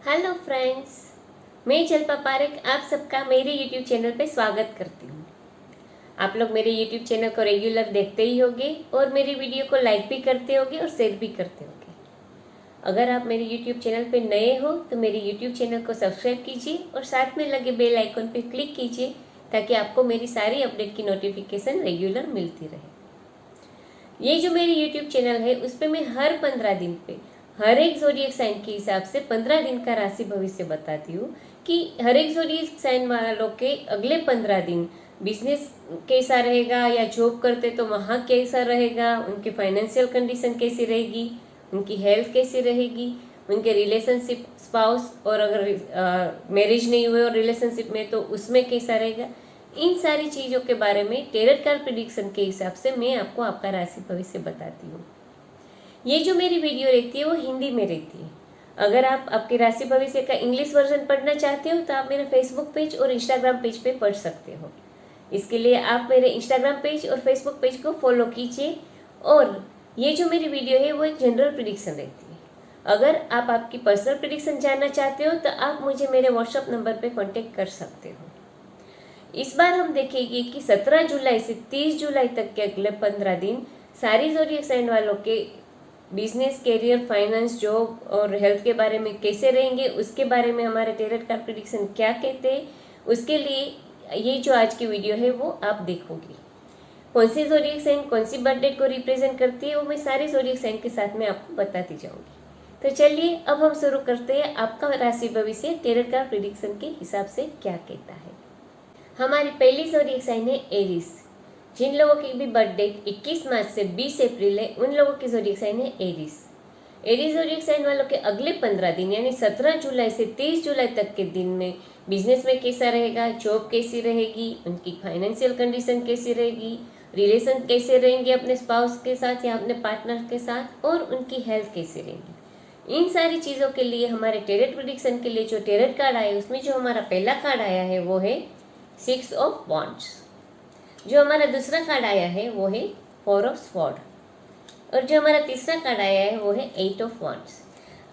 Hello friends, मैं जल्पा पारेख आप सबका मेरे यूट्यूब चैनल पे स्वागत करती हूँ। आप लोग मेरे यूट्यूब चैनल को रेगुलर देखते ही होंगे और मेरी वीडियो को लाइक भी करते होंगे और शेयर भी करते होंगे। अगर आप मेरे यूट्यूब चैनल पे नए हो तो मेरे यूट्यूब चैनल को सब्सक्राइब कीजिए और साथ में लगे बेल आइकन पे क्लिक कीजिए ताकि आपको मेरी सारी अपडेट की नोटिफिकेशन रेगुलर मिलती रहे। ये जो मेरी यूट्यूब चैनल है उस पर मैं हर 15 दिन पे हर एक ज़ोडिएक साइन के हिसाब से 15 दिन का राशि भविष्य बताती हूँ कि हर एक ज़ोडिएक साइन वालों के अगले 15 दिन बिजनेस कैसा रहेगा या जॉब करते तो वहाँ कैसा रहेगा, उनकी फाइनेंशियल कंडीशन कैसी रहेगी, उनकी हेल्थ कैसी रहेगी, उनके रिलेशनशिप स्पाउस और अगर मैरिज नहीं हुए और रिलेशनशिप में तो उसमें कैसा रहेगा। इन सारी चीज़ों के बारे में टेरर कार्ड प्रेडिक्शन के हिसाब से मैं आपको आपका राशि भविष्य बताती हूँ। ये जो मेरी वीडियो रहती है वो हिंदी में रहती है। अगर आप आपके राशि भविष्य का इंग्लिश वर्जन पढ़ना चाहते हो तो आप मेरे फेसबुक पेज और इंस्टाग्राम पेज पे पढ़ सकते हो। इसके लिए आप मेरे इंस्टाग्राम पेज और फेसबुक पेज को फॉलो कीजिए। और ये जो मेरी वीडियो है वो एक जनरल प्रेडिक्शन रहती है। अगर आप आपकी पर्सनल प्रेडिक्शन जानना चाहते हो तो आप मुझे मेरे व्हाट्सएप नंबर पर कॉन्टेक्ट कर सकते हो। इस बार हम देखेंगे कि 17 जुलाई से 30 जुलाई तक के अगले 15 दिन सारी ज़ोडिएक साइन वालों के बिजनेस, कैरियर, फाइनेंस, जॉब और हेल्थ के बारे में कैसे रहेंगे, उसके बारे में हमारे टेरर कार्ड प्रेडिक्शन क्या कहते हैं। उसके लिए ये जो आज की वीडियो है वो आप देखोगे। कौन सी ज़ोडिएक साइन कौन सी बर्थ डेट को रिप्रेजेंट करती है वो मैं सारे ज़ोडिएक साइन के साथ में आपको बताती जाऊंगी। तो चलिए अब हम शुरू करते हैं। आपका राशि भविष्य टेरर कार्ड प्रेडिक्शन के हिसाब से क्या कहता है। हमारी पहली ज़ोडिएक साइन है एरीज। जिन लोगों की भी बर्थ डेट 21 मार्च से 20 अप्रैल है उन लोगों की ज़ोडिएक साइन है एरीज। एरीज ज़ोडिएक साइन वालों के अगले 15 दिन यानी 17 जुलाई से 30 जुलाई तक के दिन में बिजनेस में कैसा रहेगा, जॉब कैसी रहेगी, उनकी फाइनेंशियल कंडीशन कैसी रहेगी, रिलेशन कैसे रहेंगे अपने स्पाउस के साथ या अपने पार्टनर के साथ, और उनकी हेल्थ कैसी रहेगी। इन सारी चीज़ों के लिए हमारे टेरर प्रेडिक्शन के लिए जो टेरर कार्ड आया उसमें जो हमारा पहला कार्ड आया है वो है 6 ऑफ वॉन्ड्स। जो हमारा दूसरा कार्ड आया है वो है 4 ऑफ स्वॉर्ड और जो हमारा तीसरा कार्ड आया है वो है 8 ऑफ वॉन्ड्स।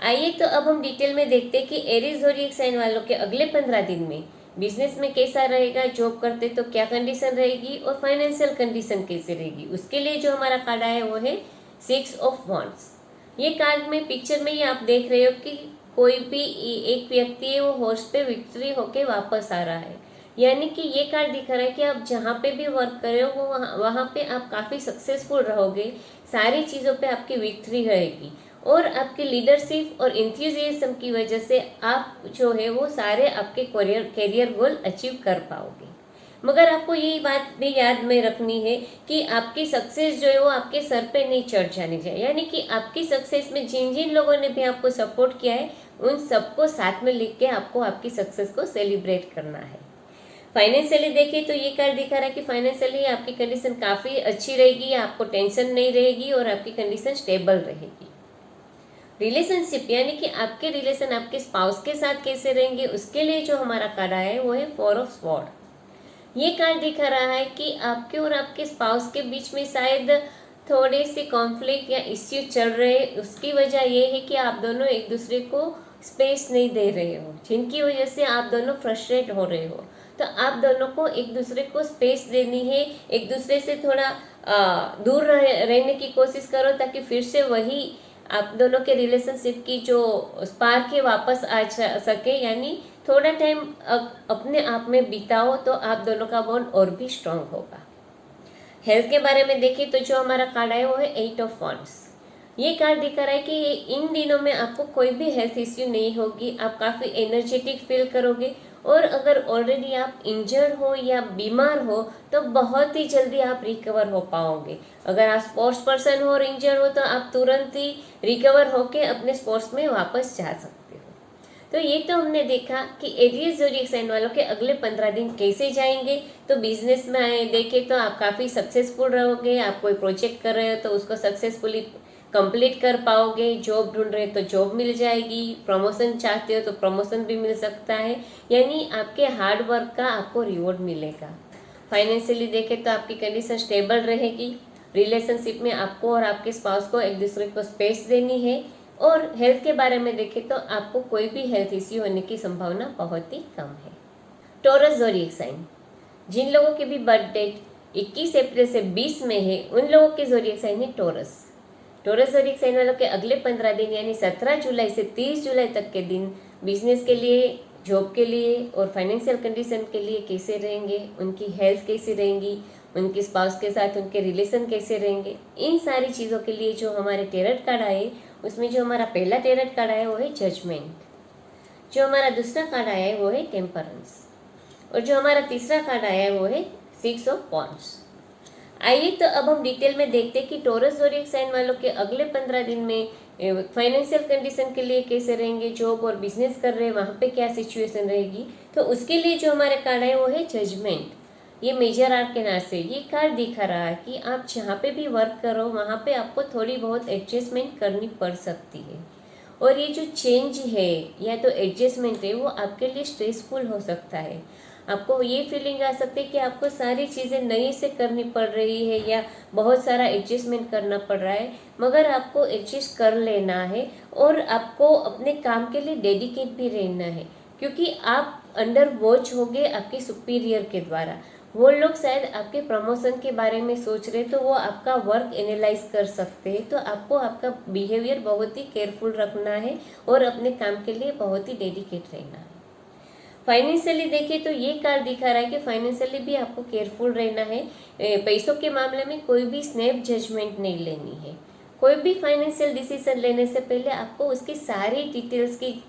आइए तो अब हम डिटेल में देखते हैं कि एरीज ज़ोडिएक साइन वालों के अगले 15 दिन में बिजनेस में कैसा रहेगा, जॉब करते तो क्या कंडीशन रहेगी और फाइनेंशियल कंडीशन कैसी रहेगी। उसके लिए जो हमारा कार्ड आया है वो है 6 ऑफ वॉन्ड्स। ये कार्ड में पिक्चर में ही आप देख रहे हो कि कोई भी एक व्यक्ति है वो हॉर्स पे विक्ट्री होके वापस आ रहा है, यानी कि ये कार्ड दिखा रहा है कि आप जहाँ पे भी वर्क कर रहे हो वो वहाँ पे आप काफ़ी सक्सेसफुल रहोगे, सारी चीज़ों पे आपकी विक्ट्री रहेगी और आपकी लीडरशिप और इंथ्यूजियाज्म की वजह से आप जो है वो सारे आपके कैरियर गोल अचीव कर पाओगे। मगर आपको यही बात भी याद में रखनी है कि आपकी सक्सेस जो है वो आपके सर पे नहीं चढ़ जानी चाहिए, यानी कि आपकी सक्सेस में जिन जिन लोगों ने भी आपको सपोर्ट किया है उन सबको साथ में लिख के आपको आपकी सक्सेस को सेलिब्रेट करना है। फाइनेंशियली देखिए तो ये कार्ड दिखा रहा है कि फाइनेंशियली आपकी कंडीशन काफ़ी अच्छी रहेगी, आपको टेंशन नहीं रहेगी और आपकी कंडीशन स्टेबल रहेगी। रिलेशनशिप यानी कि आपके रिलेशन आपके स्पाउस के साथ कैसे रहेंगे उसके लिए जो हमारा कार्ड आया है वो है 4 ऑफ स्वॉर्ड। ये कार्ड दिखा रहा है कि आपके और आपके स्पाउस के बीच में शायद थोड़े से कॉन्फ्लिक्ट या इश्यू चल रहे हैं। उसकी वजह ये है कि आप दोनों एक दूसरे को स्पेस नहीं दे रहे हो, जिनकी वजह से आप दोनों फ्रस्ट्रेट हो रहे हो। तो आप दोनों को एक दूसरे को स्पेस देनी है, एक दूसरे से थोड़ा दूर रहने की कोशिश करो ताकि फिर से वही आप दोनों के रिलेशनशिप की जो स्पार्क है वापस आ सके, यानी थोड़ा टाइम अपने आप में बिताओ तो आप दोनों का बॉन्ड और भी स्ट्रांग होगा। हेल्थ के बारे में देखें तो जो हमारा कार्ड है वो है 8 ऑफ वॉन्ड्स। ये कार्ड दिखा रहा है कि इन दिनों में आपको कोई भी हेल्थ इश्यू नहीं होगी, आप काफ़ी एनर्जेटिक फील करोगे और अगर ऑलरेडी आप इंजर्ड हो या बीमार हो तो बहुत ही जल्दी आप रिकवर हो पाओगे। अगर आप स्पोर्ट्स पर्सन हो और इंजर्ड हो तो आप तुरंत ही रिकवर होके अपने स्पोर्ट्स में वापस जा सकते हो। तो ये तो हमने देखा कि एरीज ज़ोडिएक साइन वालों के अगले 15 दिन कैसे जाएंगे। तो बिजनेस में देखें तो आप काफ़ी सक्सेसफुल रहोगे, आप कोई प्रोजेक्ट कर रहे हो तो उसको सक्सेसफुली कंप्लीट कर पाओगे, जॉब ढूंढ रहे हो तो जॉब मिल जाएगी, प्रमोशन चाहते हो तो प्रमोशन भी मिल सकता है, यानी आपके हार्ड वर्क का आपको रिवॉर्ड मिलेगा। फाइनेंशियली देखें तो आपकी कंडीशन स्टेबल रहेगी। रिलेशनशिप में आपको और आपके स्पाउस को एक दूसरे को स्पेस देनी है और हेल्थ के बारे में देखें तो आपको कोई भी हेल्थ इश्यू होने की संभावना बहुत ही कम है। टॉरस ज़ोडिएक साइन, जिन लोगों की भी बर्थ डेट 21 अप्रैल से 20 में है उन लोगों के ज़ोडिएक साइन है टॉरस। टॉरस ज़ोडिएक साइन वालों के अगले 15 दिन यानी 17 जुलाई से 30 जुलाई तक के दिन बिजनेस के लिए, जॉब के लिए और फाइनेंशियल कंडीशन के लिए कैसे रहेंगे, उनकी हेल्थ कैसी रहेंगी, उनके स्पाउस के साथ उनके रिलेशन कैसे रहेंगे, इन सारी चीज़ों के लिए जो हमारे टेरट कार्ड आए उसमें जो हमारा पहला टेरट कार्ड आया वो है जजमेंट, जो हमारा दूसरा कार्ड आया है वो है टेम्परेंस और जो हमारा तीसरा कार्ड आया है वो है 6 ऑफ वॉन्ड्स। आइए तो अब हम डिटेल में देखते हैं कि टॉरस ज़ोडिएक साइन वालों के अगले 15 दिन में फाइनेंशियल कंडीशन के लिए कैसे रहेंगे, जॉब और बिजनेस कर रहे हैं वहाँ पे क्या सिचुएशन रहेगी। तो उसके लिए जो हमारे कार्ड है वो है जजमेंट। ये मेजर आर्कन से ये कार्ड दिखा रहा है कि आप जहाँ पे भी वर्क करो वहाँ पे आपको थोड़ी बहुत एडजस्टमेंट करनी पड़ सकती है और ये जो चेंज है या तो एडजस्टमेंट है वो आपके लिए स्ट्रेसफुल हो सकता है। आपको ये फीलिंग आ सकती है कि आपको सारी चीज़ें नई से करनी पड़ रही है या बहुत सारा एडजस्टमेंट करना पड़ रहा है, मगर आपको एडजस्ट कर लेना है और आपको अपने काम के लिए डेडिकेट भी रहना है क्योंकि आप अंडर वॉच होगे आपके सुपीरियर के द्वारा। वो लोग शायद आपके प्रमोशन के बारे में सोच रहे तो वो आपका वर्क एनालाइज कर सकते हैं। तो आपको आपका बिहेवियर बहुत ही केयरफुल रखना है और अपने काम के लिए बहुत ही डेडिकेट रहना है। फाइनेंशियली देखिए तो ये कार्ड दिखा रहा है कि फाइनेंशियली भी आपको केयरफुल रहना है। पैसों के मामले में कोई भी स्नैप जजमेंट नहीं लेनी है। कोई भी फाइनेंशियल डिसीजन लेने से पहले आपको उसकी सारी डिटेल्स की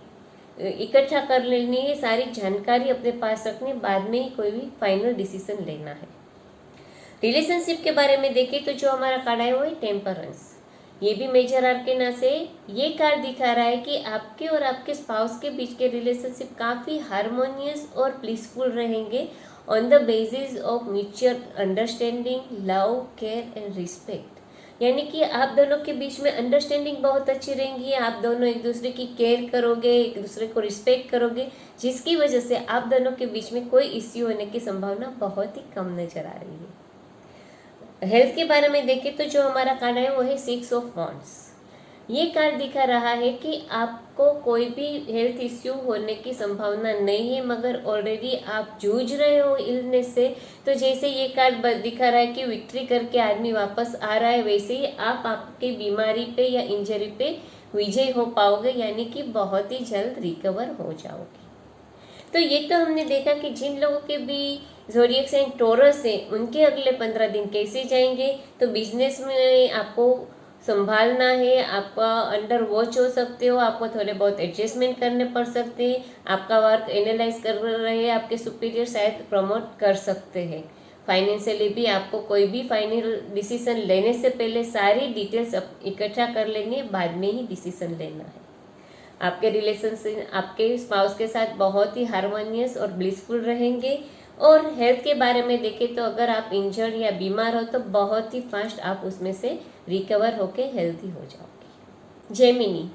इकट्ठा कर लेनी है, सारी जानकारी अपने पास रखनी, बाद में ही कोई भी फाइनल डिसीजन लेना है। रिलेशनशिप के बारे में देखें तो जो हमारा कार्ड है वो है टेम्परेंस। ये भी मेजर आर्केना से ये कार्ड दिखा रहा है कि आपके और आपके स्पाउस के बीच के रिलेशनशिप काफ़ी हार्मोनियस और प्लीसफुल रहेंगे on the basis of mutual understanding, love, care and respect. यानी कि आप दोनों के बीच में अंडरस्टैंडिंग बहुत अच्छी रहेंगी, आप दोनों एक दूसरे की केयर करोगे, एक दूसरे को रिस्पेक्ट करोगे, जिसकी वजह से आप दोनों के बीच में कोई इश्यू होने की संभावना बहुत ही कम नजर आ रही है। हेल्थ के बारे में देखें तो जो हमारा कार्ड है वो है 6 ऑफ वॉन्ड्स। ये कार्ड दिखा रहा है कि आपको कोई भी हेल्थ इश्यू होने की संभावना नहीं है, मगर ऑलरेडी आप जूझ रहे हो इलनेस से। तो जैसे ये कार्ड दिखा रहा है कि विक्ट्री करके आदमी वापस आ रहा है, वैसे ही आप आपकी बीमारी पे या इंजरी पे विजय हो पाओगे, यानी कि बहुत ही जल्द रिकवर हो जाओगे। तो ये तो हमने देखा कि जिन लोगों के भी ज़ोडिएक साइन टॉरस है उनके अगले 15 दिन कैसे जाएंगे। तो बिजनेस में आपको संभालना है, आपका अंडर वॉच हो सकते हो, आपको थोड़े बहुत एडजस्टमेंट करने पड़ सकते हैं, आपका वर्क एनालाइज कर रहे हैं, आपके सुपीरियर शायद प्रमोट कर सकते हैं। फाइनेंशियली भी आपको कोई भी फाइनल डिसीजन लेने से पहले सारी डिटेल्स इकट्ठा कर लेनी है, बाद में ही डिसीजन लेना है। आपके रिलेशन से आपके स्पाउस के साथ बहुत ही हार्मोनियस और ब्लिसफुल रहेंगे। और हेल्थ के बारे में देखें तो अगर आप इंजर्ड या बीमार हो तो बहुत ही फास्ट आप उसमें से रिकवर होके हेल्दी हो जाओगे। जेमिनी,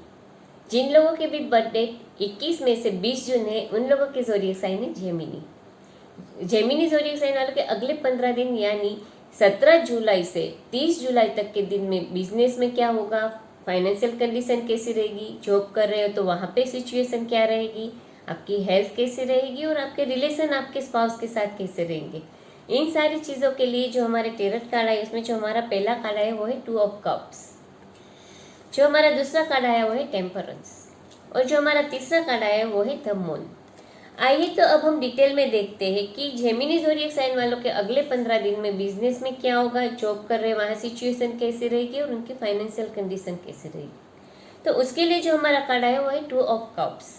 जिन लोगों के भी बर्थडे 21 मई से 20 जून है उन लोगों के ज़ोडिएक साइन है जेमिनी। जेमिनी ज़ोडिएक साइन वालों के अगले 15 दिन यानी 17 जुलाई से 30 जुलाई तक के दिन में बिजनेस में क्या होगा, फाइनेंशियल कंडीशन कैसी रहेगी, जॉब कर रहे हो तो वहाँ पे सिचुएशन क्या रहेगी, आपकी हेल्थ कैसी रहेगी और आपके रिलेशन आपके स्पाउस के साथ कैसे रहेंगे। इन सारी चीज़ों के लिए जो हमारे टेरट कार्ड है उसमें जो हमारा पहला कार्ड है वो है 2 ऑफ कप्स, जो हमारा दूसरा कार्ड आया वो है टेम्परेंस और जो हमारा तीसरा कार्ड आया वो है द मून। आइए तो अब हम डिटेल में देखते हैं कि जेमिनी ज़ोडिएक साइन वालों के अगले 15 दिन में बिजनेस में क्या होगा, जॉब कर रहे हैं वहाँ सिचुएशन कैसी रहेगी और उनकी फाइनेंशियल कंडीशन कैसी रहेगी। तो उसके लिए जो हमारा कार्ड आया वो है 2 ऑफ कप्स।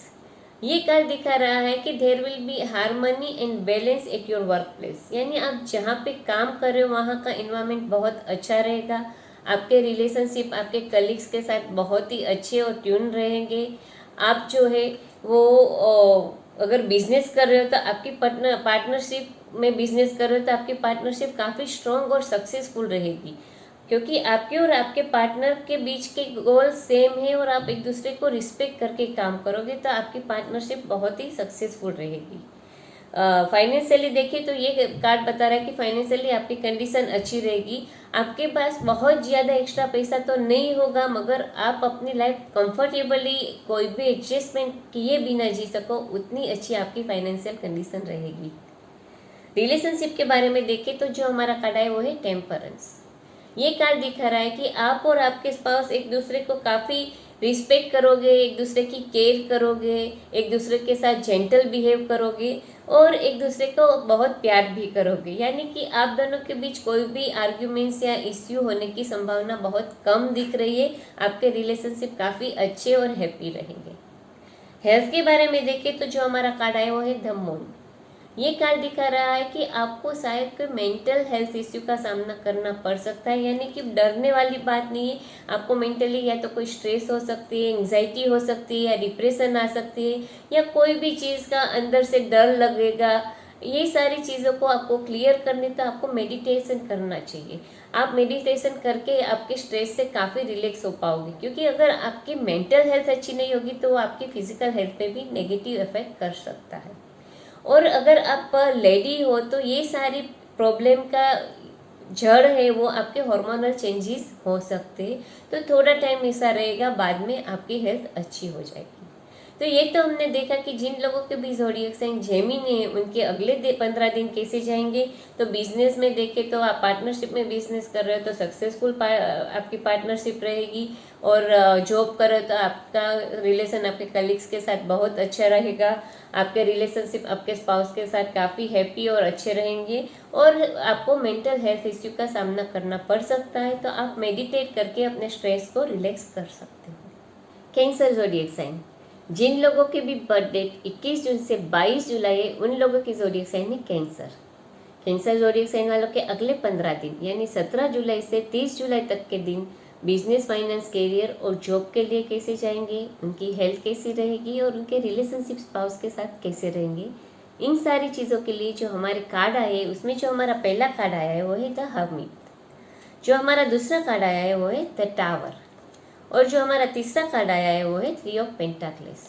ये कार्ड दिखा रहा है कि there will be harmony and balance at your work place, यानी आप जहाँ पे काम कर रहे हो वहाँ का इन्वायरमेंट बहुत अच्छा रहेगा, आपके रिलेशनशिप आपके कलीग्स के साथ बहुत ही अच्छे और ट्यून रहेंगे। आप जो है वो अगर बिजनेस कर रहे हो तो आपकी पार्टनरशिप में बिजनेस कर रहे हो तो आपकी पार्टनरशिप काफ़ी स्ट्रॉन्ग और सक्सेसफुल रहेगी, क्योंकि आपके और आपके पार्टनर के बीच के गोल सेम है और आप एक दूसरे को रिस्पेक्ट करके काम करोगे तो आपकी पार्टनरशिप बहुत ही सक्सेसफुल रहेगी। फाइनेंशियली देखिए तो ये कार्ड बता रहा है कि फाइनेंशियली आपकी कंडीशन अच्छी रहेगी। आपके पास बहुत ज़्यादा एक्स्ट्रा पैसा तो नहीं होगा, मगर आप अपनी लाइफ कंफर्टेबली कोई भी एडजस्टमेंट किए बिना जी सको, उतनी अच्छी आपकी फाइनेंशियल कंडीशन रहेगी। रिलेशनशिप के बारे में देखें तो जो हमारा कार्ड है वो है टेम्परेंस। ये कार्ड दिखा रहा है कि आप और आपके स्पाउस एक दूसरे को काफ़ी रिस्पेक्ट करोगे, एक दूसरे की केयर करोगे, एक दूसरे के साथ जेंटल बिहेव करोगे और एक दूसरे को बहुत प्यार भी करोगे। यानी कि आप दोनों के बीच कोई भी आर्ग्यूमेंट्स या इश्यू होने की संभावना बहुत कम दिख रही है। आपके रिलेशनशिप काफ़ी अच्छे और हैप्पी रहेंगे। हेल्थ के बारे में देखें तो जो हमारा कार्ड आया वो है द मून। ये कार्ड दिखा रहा है कि आपको शायद कोई मेंटल हेल्थ इश्यू का सामना करना पड़ सकता है। यानी कि डरने वाली बात नहीं है। आपको मेंटली या तो कोई स्ट्रेस हो सकती है, एंग्जाइटी हो सकती है, या डिप्रेशन आ सकती है, या कोई भी चीज़ का अंदर से डर लगेगा। ये सारी चीज़ों को आपको क्लियर करने तो आपको मेडिटेशन करना चाहिए। आप मेडिटेशन करके आपके स्ट्रेस से काफ़ी रिलैक्स हो पाओगे, क्योंकि अगर आपकी मेंटल हेल्थ अच्छी नहीं होगी तो आपकी फिजिकल हेल्थ पे भी नेगेटिव इफेक्ट कर सकता है। और अगर आप लेडी हो तो ये सारी प्रॉब्लम का जड़ है वो आपके हार्मोनल चेंजेस हो सकते हैं। तो थोड़ा टाइम ऐसा रहेगा, बाद में आपकी हेल्थ अच्छी हो जाएगी। तो ये तो हमने देखा कि जिन लोगों के भी ज़ोडिएक साइन जेमिनी है उनके अगले 15 दिन कैसे जाएंगे। तो बिजनेस में देखें तो आप पार्टनरशिप में बिजनेस कर रहे हो तो सक्सेसफुल आपकी पार्टनरशिप रहेगी। और जॉब कर रहे हो तो आपका रिलेशन आपके कलीग्स के साथ बहुत अच्छा रहेगा। आपके रिलेशनशिप आपके स्पाउस के साथ काफ़ी हैप्पी और अच्छे रहेंगे। और आपको मेंटल हेल्थ इश्यू का सामना करना पड़ सकता है, तो आप मेडिटेट करके अपने स्ट्रेस को रिलैक्स कर सकते हो। कैंसर ज़ोडिएक साइन, जिन लोगों के भी बर्थ डेट 21 जून से 22 जुलाई है उन लोगों की ज़ोडिएक साइन है कैंसर। कैंसर ज़ोडिएक साइन वालों के अगले 15 दिन यानी 17 जुलाई से 30 जुलाई तक के दिन बिजनेस, फाइनेंस, करियर और जॉब के लिए कैसे जाएंगे, उनकी हेल्थ कैसी रहेगी और उनके रिलेशनशिप स्पाउस के साथ कैसे रहेंगे, इन सारी चीज़ों के लिए जो हमारे कार्ड आए हैं उसमें जो हमारा पहला कार्ड आया है वो है द हर्मिट। जो हमारा दूसरा कार्ड आया है वो है द टावर। और जो हमारा तीसरा कार्ड आया है वो है 3 ऑफ पेंटाक्लेस।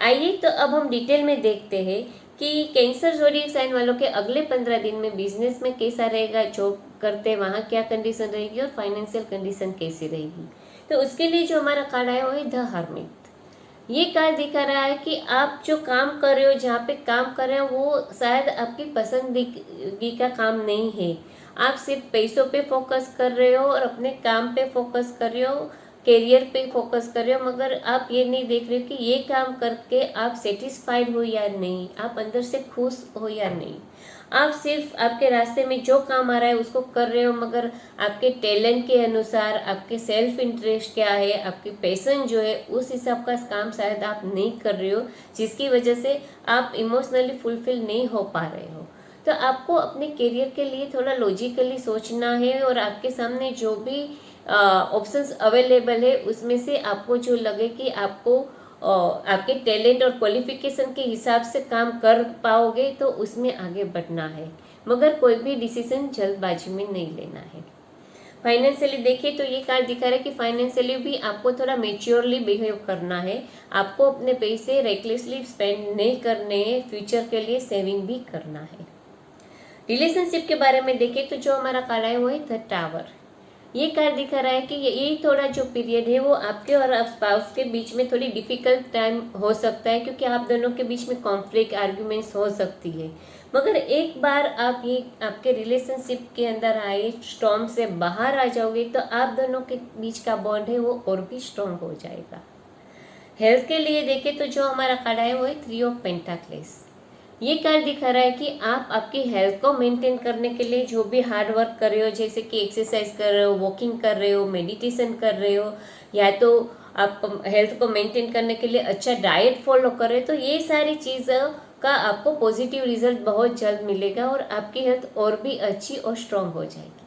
आइए तो अब हम डिटेल में देखते हैं कि कैंसर ज़ोडिएक साइन वालों के अगले 15 दिन में बिजनेस में कैसा रहेगा, जॉब करते वहाँ क्या कंडीशन रहेगी और फाइनेंशियल कंडीशन कैसी रहेगी। तो उसके लिए जो हमारा कार्ड आया वो है द हर्मिट। ये कार्ड दिखा रहा है कि आप जो काम कर रहे हो, जहाँ पे काम कर रहे हो वो शायद आपकी पसंदगी का काम नहीं है। आप सिर्फ पैसों पे फोकस कर रहे हो और अपने काम पे फोकस कर रहे हो, करियर पे फोकस कर रहे हो, मगर आप ये नहीं देख रहे हो कि ये काम करके आप सेटिस्फाइड हो या नहीं, आप अंदर से खुश हो या नहीं। आप सिर्फ आपके रास्ते में जो काम आ रहा है उसको कर रहे हो, मगर आपके टैलेंट के अनुसार आपके सेल्फ इंटरेस्ट क्या है, आपकी पैशन जो है उस हिसाब का काम शायद आप नहीं कर रहे हो, जिसकी वजह से आप इमोशनली फुलफिल नहीं हो पा रहे हो। तो आपको अपने करियर के लिए थोड़ा लॉजिकली सोचना है और आपके सामने जो भी ऑप्शंस अवेलेबल है उसमें से आपको जो लगे कि आपको आपके टैलेंट और क्वालिफिकेशन के हिसाब से काम कर पाओगे तो उसमें आगे बढ़ना है, मगर कोई भी डिसीजन जल्दबाजी में नहीं लेना है। फाइनेंशियली देखिए तो ये कार्ड दिखा रहा है कि फाइनेंशियली भी आपको थोड़ा मेच्योरली बिहेव करना है। आपको अपने पैसे रेकलेसली स्पेंड नहीं करने हैं, फ्यूचर के लिए सेविंग भी करना है। रिलेशनशिप के बारे में देखें तो जो हमारा कार्ड है वो है द टावर। ये कार्ड दिखा रहा है कि ये थोड़ा जो पीरियड है वो आपके और स्पाउस के बीच में थोड़ी डिफिकल्ट टाइम हो सकता है, क्योंकि आप दोनों के बीच में कॉन्फ्लिक्ट, आर्ग्यूमेंट्स हो सकती है। मगर एक बार आप ये आपके रिलेशनशिप के अंदर आए, स्टॉर्म से बाहर आ जाओगे तो आप दोनों के बीच का बॉन्ड है वो और भी स्ट्रॉन्ग हो जाएगा। हेल्थ के लिए देखें तो जो हमारा कार्ड है वो है 3 ऑफ पेंटाक्लेस। ये कार्ड दिखा रहा है कि आप आपकी हेल्थ को मेंटेन करने के लिए जो भी हार्ड वर्क कर रहे हो, जैसे कि एक्सरसाइज कर रहे हो, वॉकिंग कर रहे हो, मेडिटेशन कर रहे हो, या तो आप हेल्थ को मेंटेन करने के लिए अच्छा डाइट फॉलो कर रहे हो, तो ये सारी चीज़ों का आपको पॉजिटिव रिजल्ट बहुत जल्द मिलेगा और आपकी हेल्थ और भी अच्छी और स्ट्रांग हो जाएगी।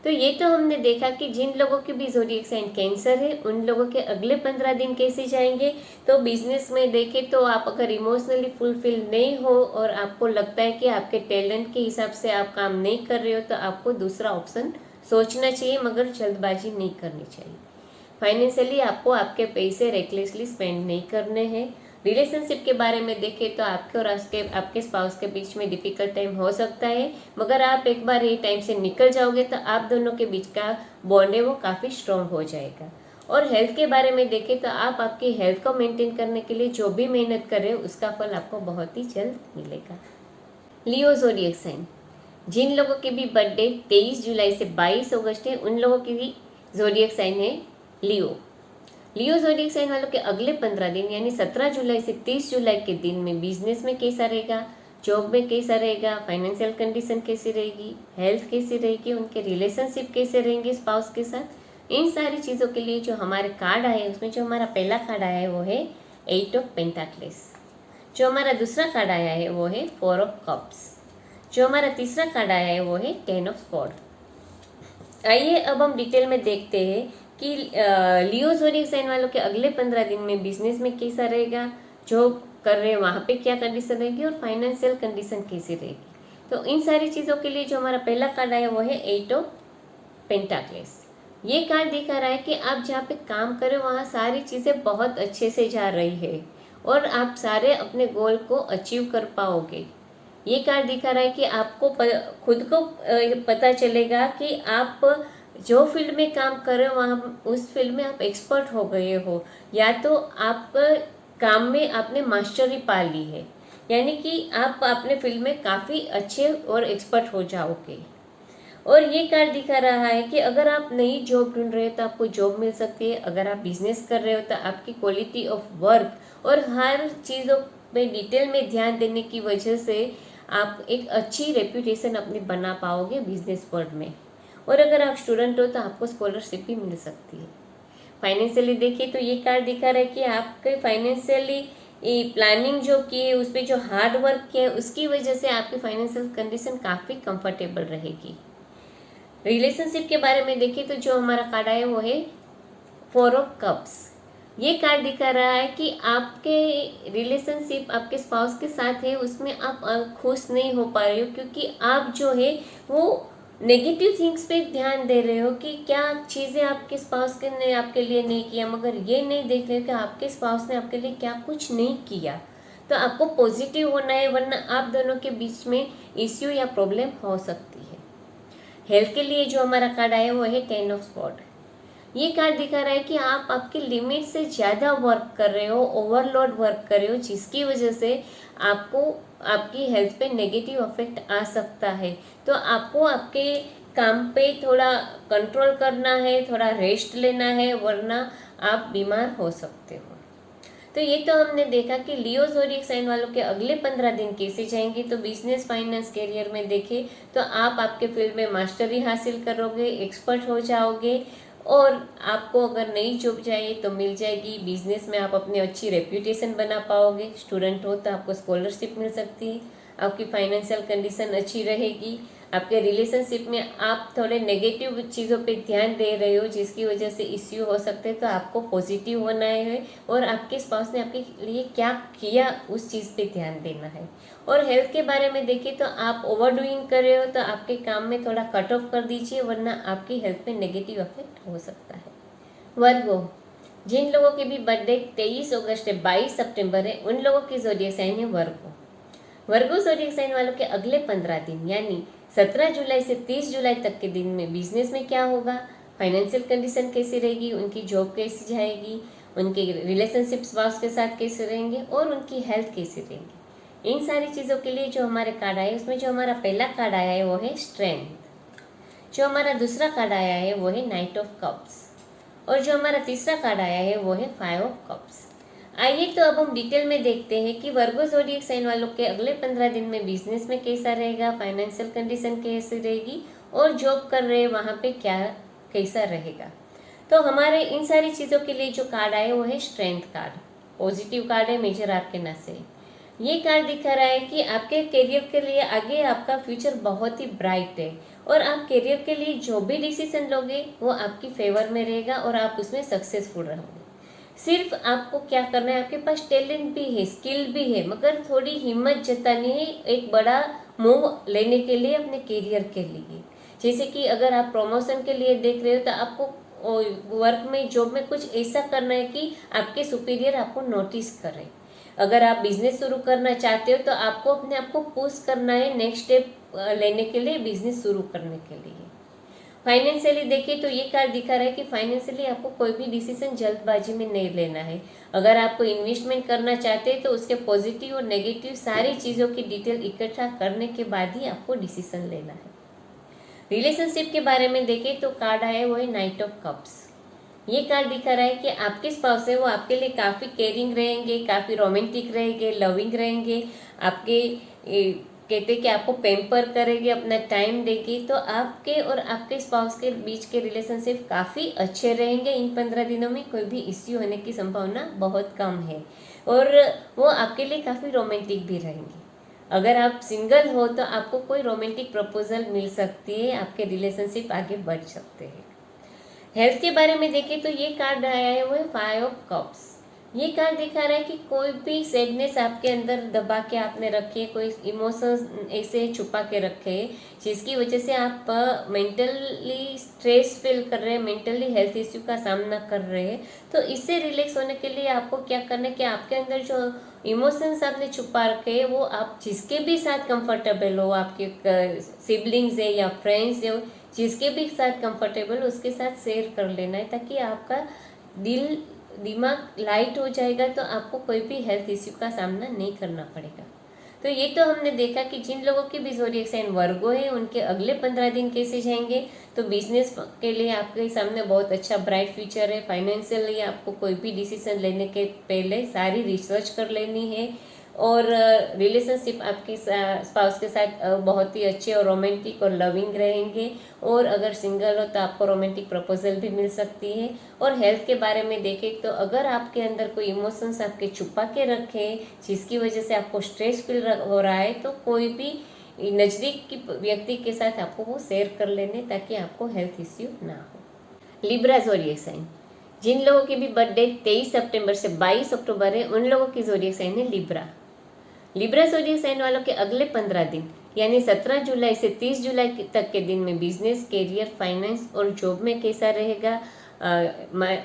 तो ये तो हमने देखा कि जिन लोगों की भी ज़ोडिएक साइन कैंसर है उन लोगों के अगले 15 दिन कैसे जाएंगे। तो बिजनेस में देखें तो आप अगर इमोशनली फुलफिल नहीं हो और आपको लगता है कि आपके टैलेंट के हिसाब से आप काम नहीं कर रहे हो तो आपको दूसरा ऑप्शन सोचना चाहिए, मगर जल्दबाजी नहीं करनी चाहिए। फाइनेंशियली आपको आपके पैसे रेकलेसली स्पेंड नहीं करने हैं। रिलेशनशिप के बारे में देखें तो आपके और आपके स्पाउस के बीच में डिफिकल्ट टाइम हो सकता है, मगर आप एक बार ये टाइम से निकल जाओगे तो आप दोनों के बीच का बॉन्ड है वो काफ़ी स्ट्रॉन्ग हो जाएगा। और हेल्थ के बारे में देखें तो आप आपकी हेल्थ को मेंटेन करने के लिए जो भी मेहनत कर रहे हो उसका फल आपको बहुत ही जल्द मिलेगा। लियो ज़ोडिएक साइन, जिन लोगों की भी बर्थडे 23 जुलाई से 22 अगस्त है उन लोगों की भी ज़ोडिएक साइन है लियो। लियो ज़ोडिएक साइन वालों के अगले 15 दिन यानी 17 जुलाई से 30 जुलाई के दिन में बिजनेस में कैसा रहेगा, जॉब में कैसा रहेगा, फाइनेंशियल कंडीशन कैसी रहेगी, हेल्थ कैसी रहेगी, उनके रिलेशनशिप कैसे रहेंगे स्पाउस के साथ, इन सारी चीज़ों के लिए जो हमारे कार्ड आए हैं उसमें जो हमारा पहला कार्ड आया है वो है 8 ऑफ पेंटाक्लेस, जो हमारा दूसरा कार्ड आया है वो है 4 ऑफ कप्स, जो हमारा तीसरा कार्ड आया है वो है 10 ऑफ स्वॉर्ड। आइए अब हम डिटेल में देखते हैं कि लियो ज़ोडिएक साइन वालों के अगले 15 दिन में बिजनेस में कैसा रहेगा, जॉब कर रहे हैं वहाँ पे क्या कंडीशन रहेगी और फाइनेंशियल कंडीशन कैसी रहेगी। तो इन सारी चीज़ों के लिए जो हमारा पहला कार्ड आया वो है 8 ऑफ पेंटाक्लेस। ये कार्ड दिखा रहा है कि आप जहाँ पे काम करें वहाँ सारी चीज़ें बहुत अच्छे से जा रही है और आप सारे अपने गोल को अचीव कर पाओगे। ये कार्ड दिखा रहा है कि आपको खुद को पता चलेगा कि आप जो फील्ड में काम कर रहे हो वहाँ उस फील्ड में आप एक्सपर्ट हो गए हो, या तो आप काम में आपने मास्टरी पा ली है, यानी कि आप अपने फील्ड में काफ़ी अच्छे और एक्सपर्ट हो जाओगे। और ये कार्ड दिखा रहा है कि अगर आप नई जॉब ढूंढ रहे हो तो आपको जॉब मिल सकती है, अगर आप बिजनेस कर रहे हो तो आपकी क्वालिटी ऑफ वर्क और हर चीज़ों में डिटेल में ध्यान देने की वजह से आप एक अच्छी रेप्यूटेशन अपनी बना पाओगे बिजनेस वर्ल्ड में। और अगर आप स्टूडेंट हो तो आपको स्कॉलरशिप भी मिल सकती है। फाइनेंशियली देखिए तो ये कार्ड दिखा रहा है कि आपके फाइनेंशियली प्लानिंग जो की है उस पर जो हार्ड वर्क किया है उसकी वजह से आपकी फाइनेंशियल कंडीशन काफ़ी कंफर्टेबल रहेगी। रिलेशनशिप के बारे में देखिए तो जो हमारा कार्ड आया वो है 4 ऑफ कप्स। ये कार्ड दिखा रहा है कि आपके रिलेशनशिप आपके स्पाउस के साथ है उसमें आप खुश नहीं हो पा रहे हो, क्योंकि आप जो है वो नेगेटिव थिंग्स पे ध्यान दे रहे हो कि क्या चीज़ें आपके स्पाउस ने आपके लिए नहीं किया, मगर ये नहीं देख रहे हो कि आपके स्पाउस ने आपके लिए क्या कुछ नहीं किया। तो आपको पॉजिटिव होना है, वरना आप दोनों के बीच में इश्यू या प्रॉब्लम हो सकती है। हेल्थ के लिए जो हमारा कार्ड आया वो है 10 ऑफ स्वॉर्ड। ये कार्ड दिखा रहा है कि आप आपकी लिमिट से ज़्यादा वर्क कर रहे हो, ओवरलोड वर्क कर रहे हो, जिसकी वजह से आपको आपकी हेल्थ पे नेगेटिव इफेक्ट आ सकता है। तो आपको आपके काम पे थोड़ा कंट्रोल करना है, थोड़ा रेस्ट लेना है, वरना आप बीमार हो सकते हो। तो ये तो हमने देखा कि लियो ज़ोडिएक साइन वालों के अगले 15 दिन कैसे जाएंगे। तो बिजनेस, फाइनेंस, करियर में देखें तो आप आपके फील्ड में मास्टरी हासिल करोगे, एक्सपर्ट हो जाओगे, और आपको अगर नई जॉब चाहिए तो मिल जाएगी। बिजनेस में आप अपनी अच्छी रेप्यूटेशन बना पाओगे। स्टूडेंट हो तो आपको स्कॉलरशिप मिल सकती है। आपकी फाइनेंशियल कंडीशन अच्छी रहेगी। आपके रिलेशनशिप में आप थोड़े नेगेटिव चीज़ों पे ध्यान दे रहे हो जिसकी वजह से इश्यू हो सकते हैं, तो आपको पॉजिटिव होना है और आपके स्पाउस ने आपके लिए क्या किया उस चीज़ पे ध्यान देना है। और हेल्थ के बारे में देखें तो आप ओवर डूइंग कर रहे हो तो आपके काम में थोड़ा कट ऑफ कर दीजिए, वरना आपकी हेल्थ पे नेगेटिव इफेक्ट हो सकता है। वर्गो, जिन लोगों की भी बर्थडे 23 अगस्त से 22 सितंबर है उन लोगों की ज़ोडिएक साइन है वर्गो। वर्गो ज़ोडिएक साइन वालों के अगले 15 दिन यानी 17 जुलाई से 30 जुलाई तक के दिन में बिजनेस में क्या होगा, फाइनेंशियल कंडीशन कैसी रहेगी, उनकी जॉब कैसी जाएगी, उनके रिलेशनशिप स्पाउस के साथ कैसे रहेंगे और उनकी हेल्थ कैसी रहेंगी। इन सारी चीज़ों के लिए जो हमारे कार्ड आए उसमें जो हमारा पहला कार्ड आया है वो है स्ट्रेंथ, जो हमारा दूसरा कार्ड आया है वो है नाइट ऑफ कप्स, और जो हमारा तीसरा कार्ड आया है वो है 5 ऑफ कप्स। आइए तो अब हम डिटेल में देखते हैं कि वर्गो ज़ोडिएक साइन वालों के अगले 15 दिन में बिजनेस में कैसा रहेगा, फाइनेंशियल कंडीशन कैसी रहेगी, और जॉब कर रहे हैं वहाँ पे क्या कैसा रहेगा। तो हमारे इन सारी चीज़ों के लिए जो कार्ड आए वो है स्ट्रेंथ कार्ड। पॉजिटिव कार्ड है, मेजर आर्केना से। ये कार्ड दिखा रहा है कि आपके करियर के लिए आगे आपका फ्यूचर बहुत ही ब्राइट है और आप करियर के लिए जो भी डिसीजन लोगे वो आपकी फेवर में रहेगा और आप उसमें सक्सेसफुल रहोगे। सिर्फ आपको क्या करना है, आपके पास टैलेंट भी है, स्किल भी है, मगर थोड़ी हिम्मत जतानी है एक बड़ा मूव लेने के लिए अपने करियर के लिए। जैसे कि अगर आप प्रमोशन के लिए देख रहे हो तो आपको वर्क में, जॉब में कुछ ऐसा करना है कि आपके सुपीरियर आपको नोटिस करें। अगर आप बिजनेस शुरू करना चाहते हो तो आपको अपने आप को पुश करना है नेक्स्ट स्टेप लेने के लिए, बिजनेस शुरू करने के लिए। फाइनेंशियली देखिए तो ये कार्ड दिखा रहा है कि फाइनेंशियली आपको कोई भी डिसीजन जल्दबाजी में नहीं लेना है। अगर आपको इन्वेस्टमेंट करना चाहते हैं तो उसके पॉजिटिव और नेगेटिव सारी चीज़ों की डिटेल इकट्ठा करने के बाद ही आपको डिसीजन लेना है। रिलेशनशिप के बारे में देखें तो कार्ड आया वो है नाइट ऑफ कप्स। ये कार्ड दिखा रहा है कि आपके स्पाउस है वो आपके लिए काफ़ी केयरिंग रहेंगे, काफ़ी रोमांटिक रहेंगे, लविंग रहेंगे, आपके कहते हैं कि आपको पेम्पर करेंगे, अपना टाइम देगी। तो आपके और आपके स्पाउस के बीच के रिलेशनशिप काफ़ी अच्छे रहेंगे। इन 15 दिनों में कोई भी इश्यू होने की संभावना बहुत कम है और वो आपके लिए काफ़ी रोमांटिक भी रहेंगे। अगर आप सिंगल हो तो आपको कोई रोमांटिक प्रपोजल मिल सकती है, आपके रिलेशनशिप आगे बढ़ सकते हैं। हेल्थ के बारे में देखें तो ये कार्ड आया है वो है 5 ऑफ कप्स। ये कार्ड दिखा रहा है कि कोई भी सैडनेस आपके अंदर दबा के आपने रखे, कोई इमोशंस ऐसे छुपा के रखे जिसकी वजह से आप मेंटली स्ट्रेस फील कर रहे हैं, मेंटली हेल्थ इश्यू का सामना कर रहे हैं। तो इससे रिलैक्स होने के लिए आपको क्या करना है कि आपके अंदर जो इमोशंस आपने छुपा रखे हैं वो आप जिसके भी साथ कंफर्टेबल हो, आपके सिबलिंग्स है या फ्रेंड्स है, जिसके भी साथ कंफर्टेबल उसके साथ शेयर कर लेना है, ताकि आपका दिमाग लाइट हो जाएगा तो आपको कोई भी हेल्थ इश्यू का सामना नहीं करना पड़ेगा। तो ये तो हमने देखा कि जिन लोगों की भी ज़ोडिएक साइन वर्गो है उनके अगले 15 दिन कैसे जाएंगे। तो बिजनेस के लिए आपके सामने बहुत अच्छा ब्राइट फ्यूचर है। फाइनेंशियली आपको कोई भी डिसीजन लेने के पहले सारी रिसर्च कर लेनी है और रिलेशनशिप आपके स्पाउस के साथ बहुत ही अच्छे और रोमांटिक और लविंग रहेंगे। और अगर सिंगल हो तो आपको रोमांटिक प्रपोजल भी मिल सकती है। और हेल्थ के बारे में देखें तो अगर आपके अंदर कोई इमोशंस आपके छुपा के रखे जिसकी वजह से आपको स्ट्रेस फील हो रहा है तो कोई भी नज़दीक की व्यक्ति के साथ आपको वो शेयर कर लेने ताकि आपको हेल्थ इश्यू ना हो। लिब्रा ज़ोडिएक साइन, जिन लोगों की भी बर्थडे 23 सितंबर से 22 अक्टूबर है उन लोगों की ज़ोडिएक साइन है लिब्रा। लिब्रा ज़ोडिएक साइन वालों के अगले 15 दिन यानी 17 जुलाई से 30 जुलाई तक के दिन में बिजनेस, कैरियर, फाइनेंस और जॉब में कैसा रहेगा,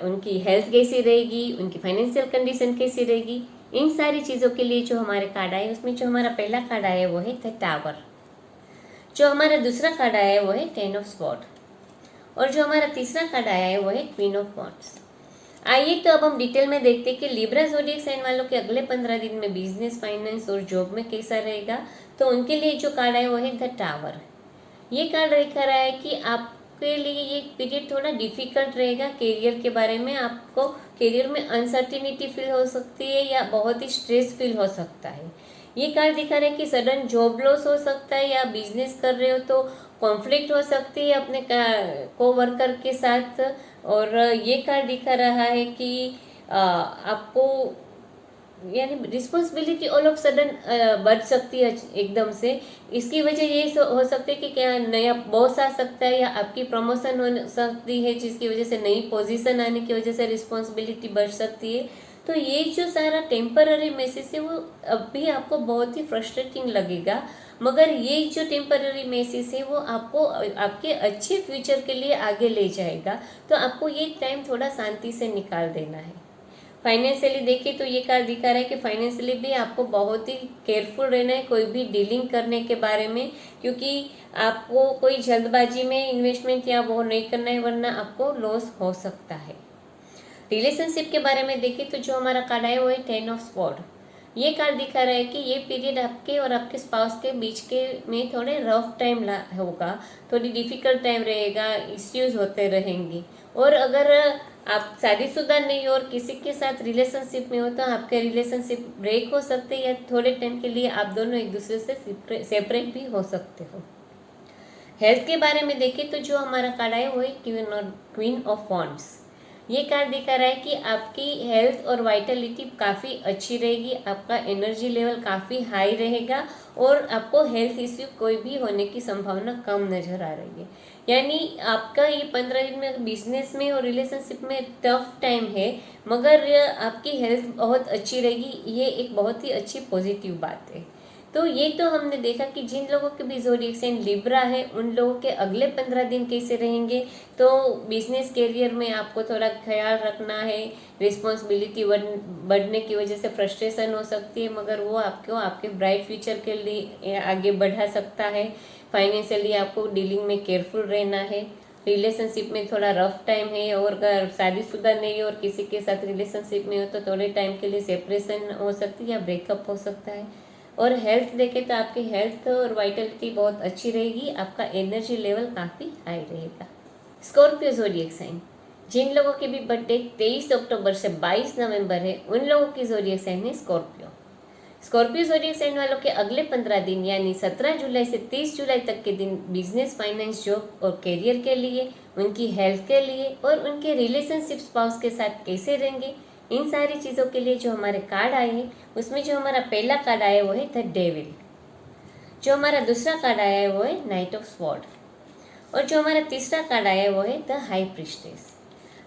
उनकी हेल्थ कैसी रहेगी, उनकी फाइनेंशियल कंडीशन कैसी रहेगी, इन सारी चीज़ों के लिए जो हमारे कार्ड आए उसमें जो हमारा पहला कार्ड आया है वो है द टावर, जो हमारा दूसरा कार्ड आया है वो है 10 ऑफ स्वॉर्ड और जो हमारा तीसरा कार्ड आया है वो है क्वीन ऑफ वॉन्ड्स। आइए तो अब हम डिटेल में देखते हैं कि लिब्रा ज़ोडिएक साइन वालों के अगले 15 दिन में बिजनेस, फाइनेंस और जॉब में कैसा रहेगा। तो उनके लिए जो कार्ड है वो है द टावर। ये कार्ड दिखा रहा है कि आपके लिए ये पीरियड थोड़ा डिफिकल्ट रहेगा। कैरियर के बारे में आपको कैरियर में अनसर्टिनिटी फील हो सकती है या बहुत ही स्ट्रेस फील हो सकता है। ये कार्ड दिखा रहा है कि सडन जॉब लॉस हो सकता है या बिजनेस कर रहे हो तो कॉन्फ्लिक्ट हो सकती है अपने कोवर्कर के साथ। और ये कार्ड दिखा रहा है कि आपको यानी रिस्पॉन्सिबिलिटी ऑल ऑफ सडन बढ़ सकती है एकदम से। इसकी वजह ये हो सकती है कि क्या नया बॉस आ सकता है या आपकी प्रमोशन हो सकती है जिसकी वजह से नई पोजीशन आने की वजह से रिस्पॉन्सिबिलिटी बढ़ सकती है। तो ये जो सारा टेम्पररी मैसेज है वो अभी आपको बहुत ही फ्रस्ट्रेटिंग लगेगा, मगर ये जो टेम्पररी मैसेज है वो आपको आपके अच्छे फ्यूचर के लिए आगे ले जाएगा। तो आपको ये टाइम थोड़ा शांति से निकाल देना है। फाइनेंशियली देखिए तो ये कार्ड दिखा रहा है कि फाइनेंशियली भी आपको बहुत ही केयरफुल रहना है कोई भी डीलिंग करने के बारे में, क्योंकि आपको कोई जल्दबाजी में इन्वेस्टमेंट या वो नहीं करना है वरना आपको लॉस हो सकता है। रिलेशनशिप के बारे में देखें तो जो हमारा कार्ड है वो है 10 ऑफ स्वॉर्ड। ये कार्ड दिखा रहा है कि ये पीरियड आपके और आपके स्पाउस के बीच के में थोड़े रफ टाइम होगा, थोड़ी डिफिकल्ट टाइम रहेगा, इश्यूज होते रहेंगे। और अगर आप शादीशुदा नहीं हो और किसी के साथ रिलेशनशिप में हो तो आपके रिलेशनशिप ब्रेक हो सकते हैं या थोड़े टाइम के लिए आप दोनों एक दूसरे से सेपरेट भी हो सकते हो। हेल्थ के बारे में देखें तो जो हमारा कार्ड है वो है क्वीन ऑफ वॉन्ड्स। ये कार्ड दिखा रहा है कि आपकी हेल्थ और वाइटलिटी काफ़ी अच्छी रहेगी, आपका एनर्जी लेवल काफ़ी हाई रहेगा और आपको हेल्थ इश्यू कोई भी होने की संभावना कम नज़र आ रही है। यानी आपका ये 15 दिन में बिजनेस में और रिलेशनशिप में टफ टाइम है, मगर आपकी हेल्थ बहुत अच्छी रहेगी। ये एक बहुत ही अच्छी पॉजिटिव बात है। तो ये तो हमने देखा कि जिन लोगों के भी ज़ोडिएक साइन लिब्रा है उन लोगों के अगले 15 दिन कैसे रहेंगे। तो बिजनेस करियर में आपको थोड़ा ख्याल रखना है, रिस्पॉन्सिबिलिटी बढ़ने की वजह से फ्रस्ट्रेशन हो सकती है, मगर वो आपको आपके ब्राइट फ्यूचर के लिए आगे बढ़ा सकता है। फाइनेंशियली आपको डीलिंग में केयरफुल रहना है। रिलेशनशिप में थोड़ा रफ टाइम है, और अगर शादीशुदा नहीं हो और किसी के साथ रिलेशनशिप में हो तो थोड़े टाइम के लिए सेपरेशन हो सकती है या ब्रेकअप हो सकता है। और हेल्थ देखें तो आपकी हेल्थ और वाइटलिटी बहुत अच्छी रहेगी, आपका एनर्जी लेवल काफ़ी हाई रहेगा। स्कॉर्पियो ज़ोडिएक साइन, जिन लोगों की भी बर्थडे 23 अक्टूबर से 22 नवंबर है उन लोगों की ज़ोडिएक साइन है स्कॉर्पियो। स्कॉर्पियो ज़ोडिएक साइन वालों के अगले 15 दिन यानी 17 जुलाई से 30 जुलाई तक के दिन बिजनेस, फाइनेंस, जॉब और करियर के लिए, उनकी हेल्थ के लिए और उनके रिलेशनशिप स्पाउस के साथ कैसे रहेंगे, इन सारी चीज़ों के लिए जो हमारे कार्ड आए हैं उसमें जो हमारा पहला कार्ड आया है वो है द डेविल, जो हमारा दूसरा कार्ड आया है वो है नाइट ऑफ स्वॉर्ड, और जो हमारा तीसरा कार्ड आया है वो है द हाई प्रीस्टेस।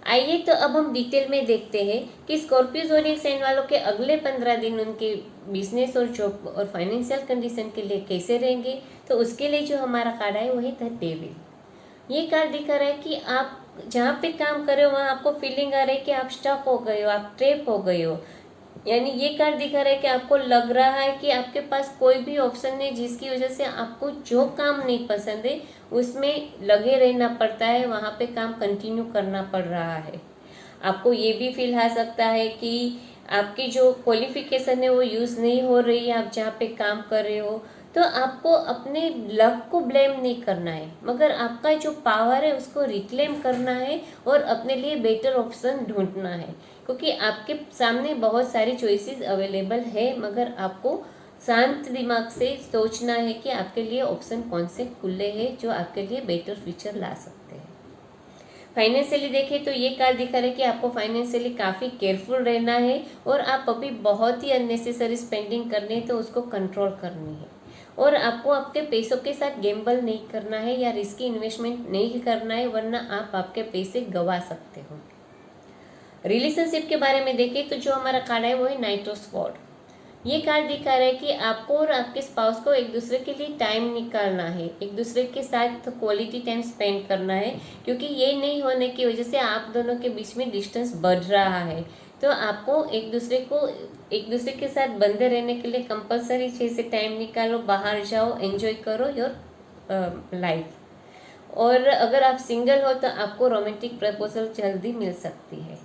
आइए तो अब हम डिटेल में देखते हैं कि स्कॉर्पियो ज़ोडिएक साइन वालों के अगले 15 दिन उनके बिजनेस और जॉब और फाइनेंशियल कंडीशन के लिए कैसे रहेंगे। तो उसके लिए जो हमारा कार्ड है वो है द डेविल। ये कार्ड दिखा रहा है कि आप जहाँ पे काम कर रहे हो वहाँ आपको फीलिंग आ रही है कि आप स्टक हो गए हो, आप ट्रैप हो गए हो। यानी ये कार्ड दिखा रहा है कि आपको लग रहा है कि आपके पास कोई भी ऑप्शन नहीं, जिसकी वजह से आपको जो काम नहीं पसंद है उसमें लगे रहना पड़ता है, वहाँ पे काम कंटिन्यू करना पड़ रहा है। आपको ये भी फील आ सकता है कि आपकी जो क्वालिफिकेशन है वो यूज़ नहीं हो रही है आप जहाँ पे काम कर रहे हो। तो आपको अपने लक को ब्लेम नहीं करना है, मगर आपका जो पावर है उसको रिक्लेम करना है और अपने लिए बेटर ऑप्शन ढूंढना है, क्योंकि आपके सामने बहुत सारी चॉइसेस अवेलेबल है, मगर आपको शांत दिमाग से सोचना है कि आपके लिए ऑप्शन कौन से खुले हैं जो आपके लिए बेटर फ्यूचर ला सकते हैं। फाइनेंशियली देखें तो ये कार्ड दिखा रहा है कि आपको फाइनेंशियली काफ़ी केयरफुल रहना है, और आप अभी बहुत ही अननेसेसरी स्पेंडिंग करनी है तो उसको कंट्रोल करनी है, और आपको आपके पैसों के साथ गैम्बल नहीं करना है या रिस्की इन्वेस्टमेंट नहीं करना है, वरना आप आपके पैसे गंवा सकते हो। रिलेशनशिप के बारे में देखें तो जो हमारा कार्ड है वो है नाइट ऑफ स्वॉर्ड। ये कार्ड दिखा रहा है कि आपको और आपके स्पाउस को एक दूसरे के लिए टाइम निकालना है, एक दूसरे के साथ क्वालिटी टाइम स्पेंड करना है, क्योंकि ये नहीं होने की वजह से आप दोनों के बीच में डिस्टेंस बढ़ रहा है। तो आपको एक दूसरे के साथ बंधे रहने के लिए कंपलसरी से टाइम निकालो, बाहर जाओ, एंजॉय करो योर लाइफ। और अगर आप सिंगल हो तो आपको रोमांटिक प्रपोजल जल्दी मिल सकती है।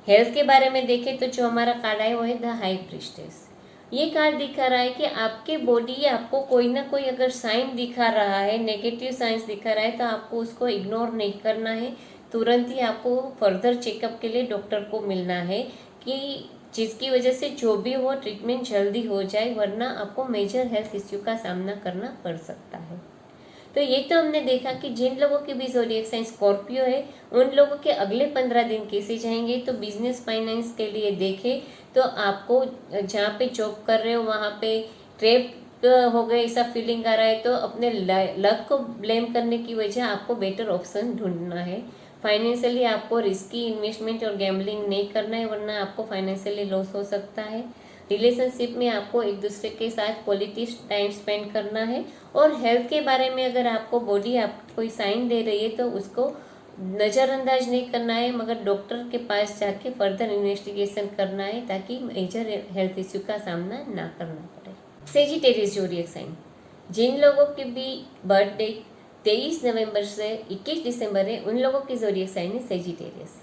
हेल्थ के बारे में देखें तो जो हमारा कार्ड है वो है द हाई प्रीस्टेस। ये कार्ड दिखा रहा है कि आपके बॉडी आपको कोई ना कोई अगर साइन दिखा रहा है, नेगेटिव साइंस दिखा रहा है, तो आपको उसको इग्नोर नहीं करना है, तुरंत ही आपको फर्दर चेकअप के लिए डॉक्टर को मिलना है, कि जिसकी वजह से जो भी हो ट्रीटमेंट जल्दी हो जाए, वरना आपको मेजर हेल्थ इश्यू का सामना करना पड़ सकता है। तो ये तो हमने देखा कि जिन लोगों के भी ज़ोडिएक साइन स्कॉर्पियो है उन लोगों के अगले 15 दिन कैसे जाएंगे। तो बिजनेस फाइनेंस के लिए देखें तो आपको जहाँ पे जॉब कर रहे हो वहाँ पे ट्रैप हो गए ऐसा फीलिंग आ रहा है, तो अपने लक को ब्लेम करने की वजह आपको बेटर ऑप्शन ढूंढना है। फाइनेंशियली आपको रिस्की इन्वेस्टमेंट और गैम्बलिंग नहीं करना है, वरना आपको फाइनेंशियली लॉस हो सकता है। रिलेशनशिप में आपको एक दूसरे के साथ क्वालिटी टाइम स्पेंड करना है। और हेल्थ के बारे में अगर आपको बॉडी आपको कोई साइन दे रही है तो उसको नज़रअंदाज नहीं करना है, मगर डॉक्टर के पास जाके फर्दर इन्वेस्टिगेशन करना है, ताकि मेजर हेल्थ इश्यू का सामना ना करना पड़े। सेजिटेरियस ज़ोडिएक साइन, जिन लोगों की भी बर्थडे 23 नवंबर से 21 दिसंबर है उन लोगों की ज़ोडिएक साइन है सेजिटेरियस।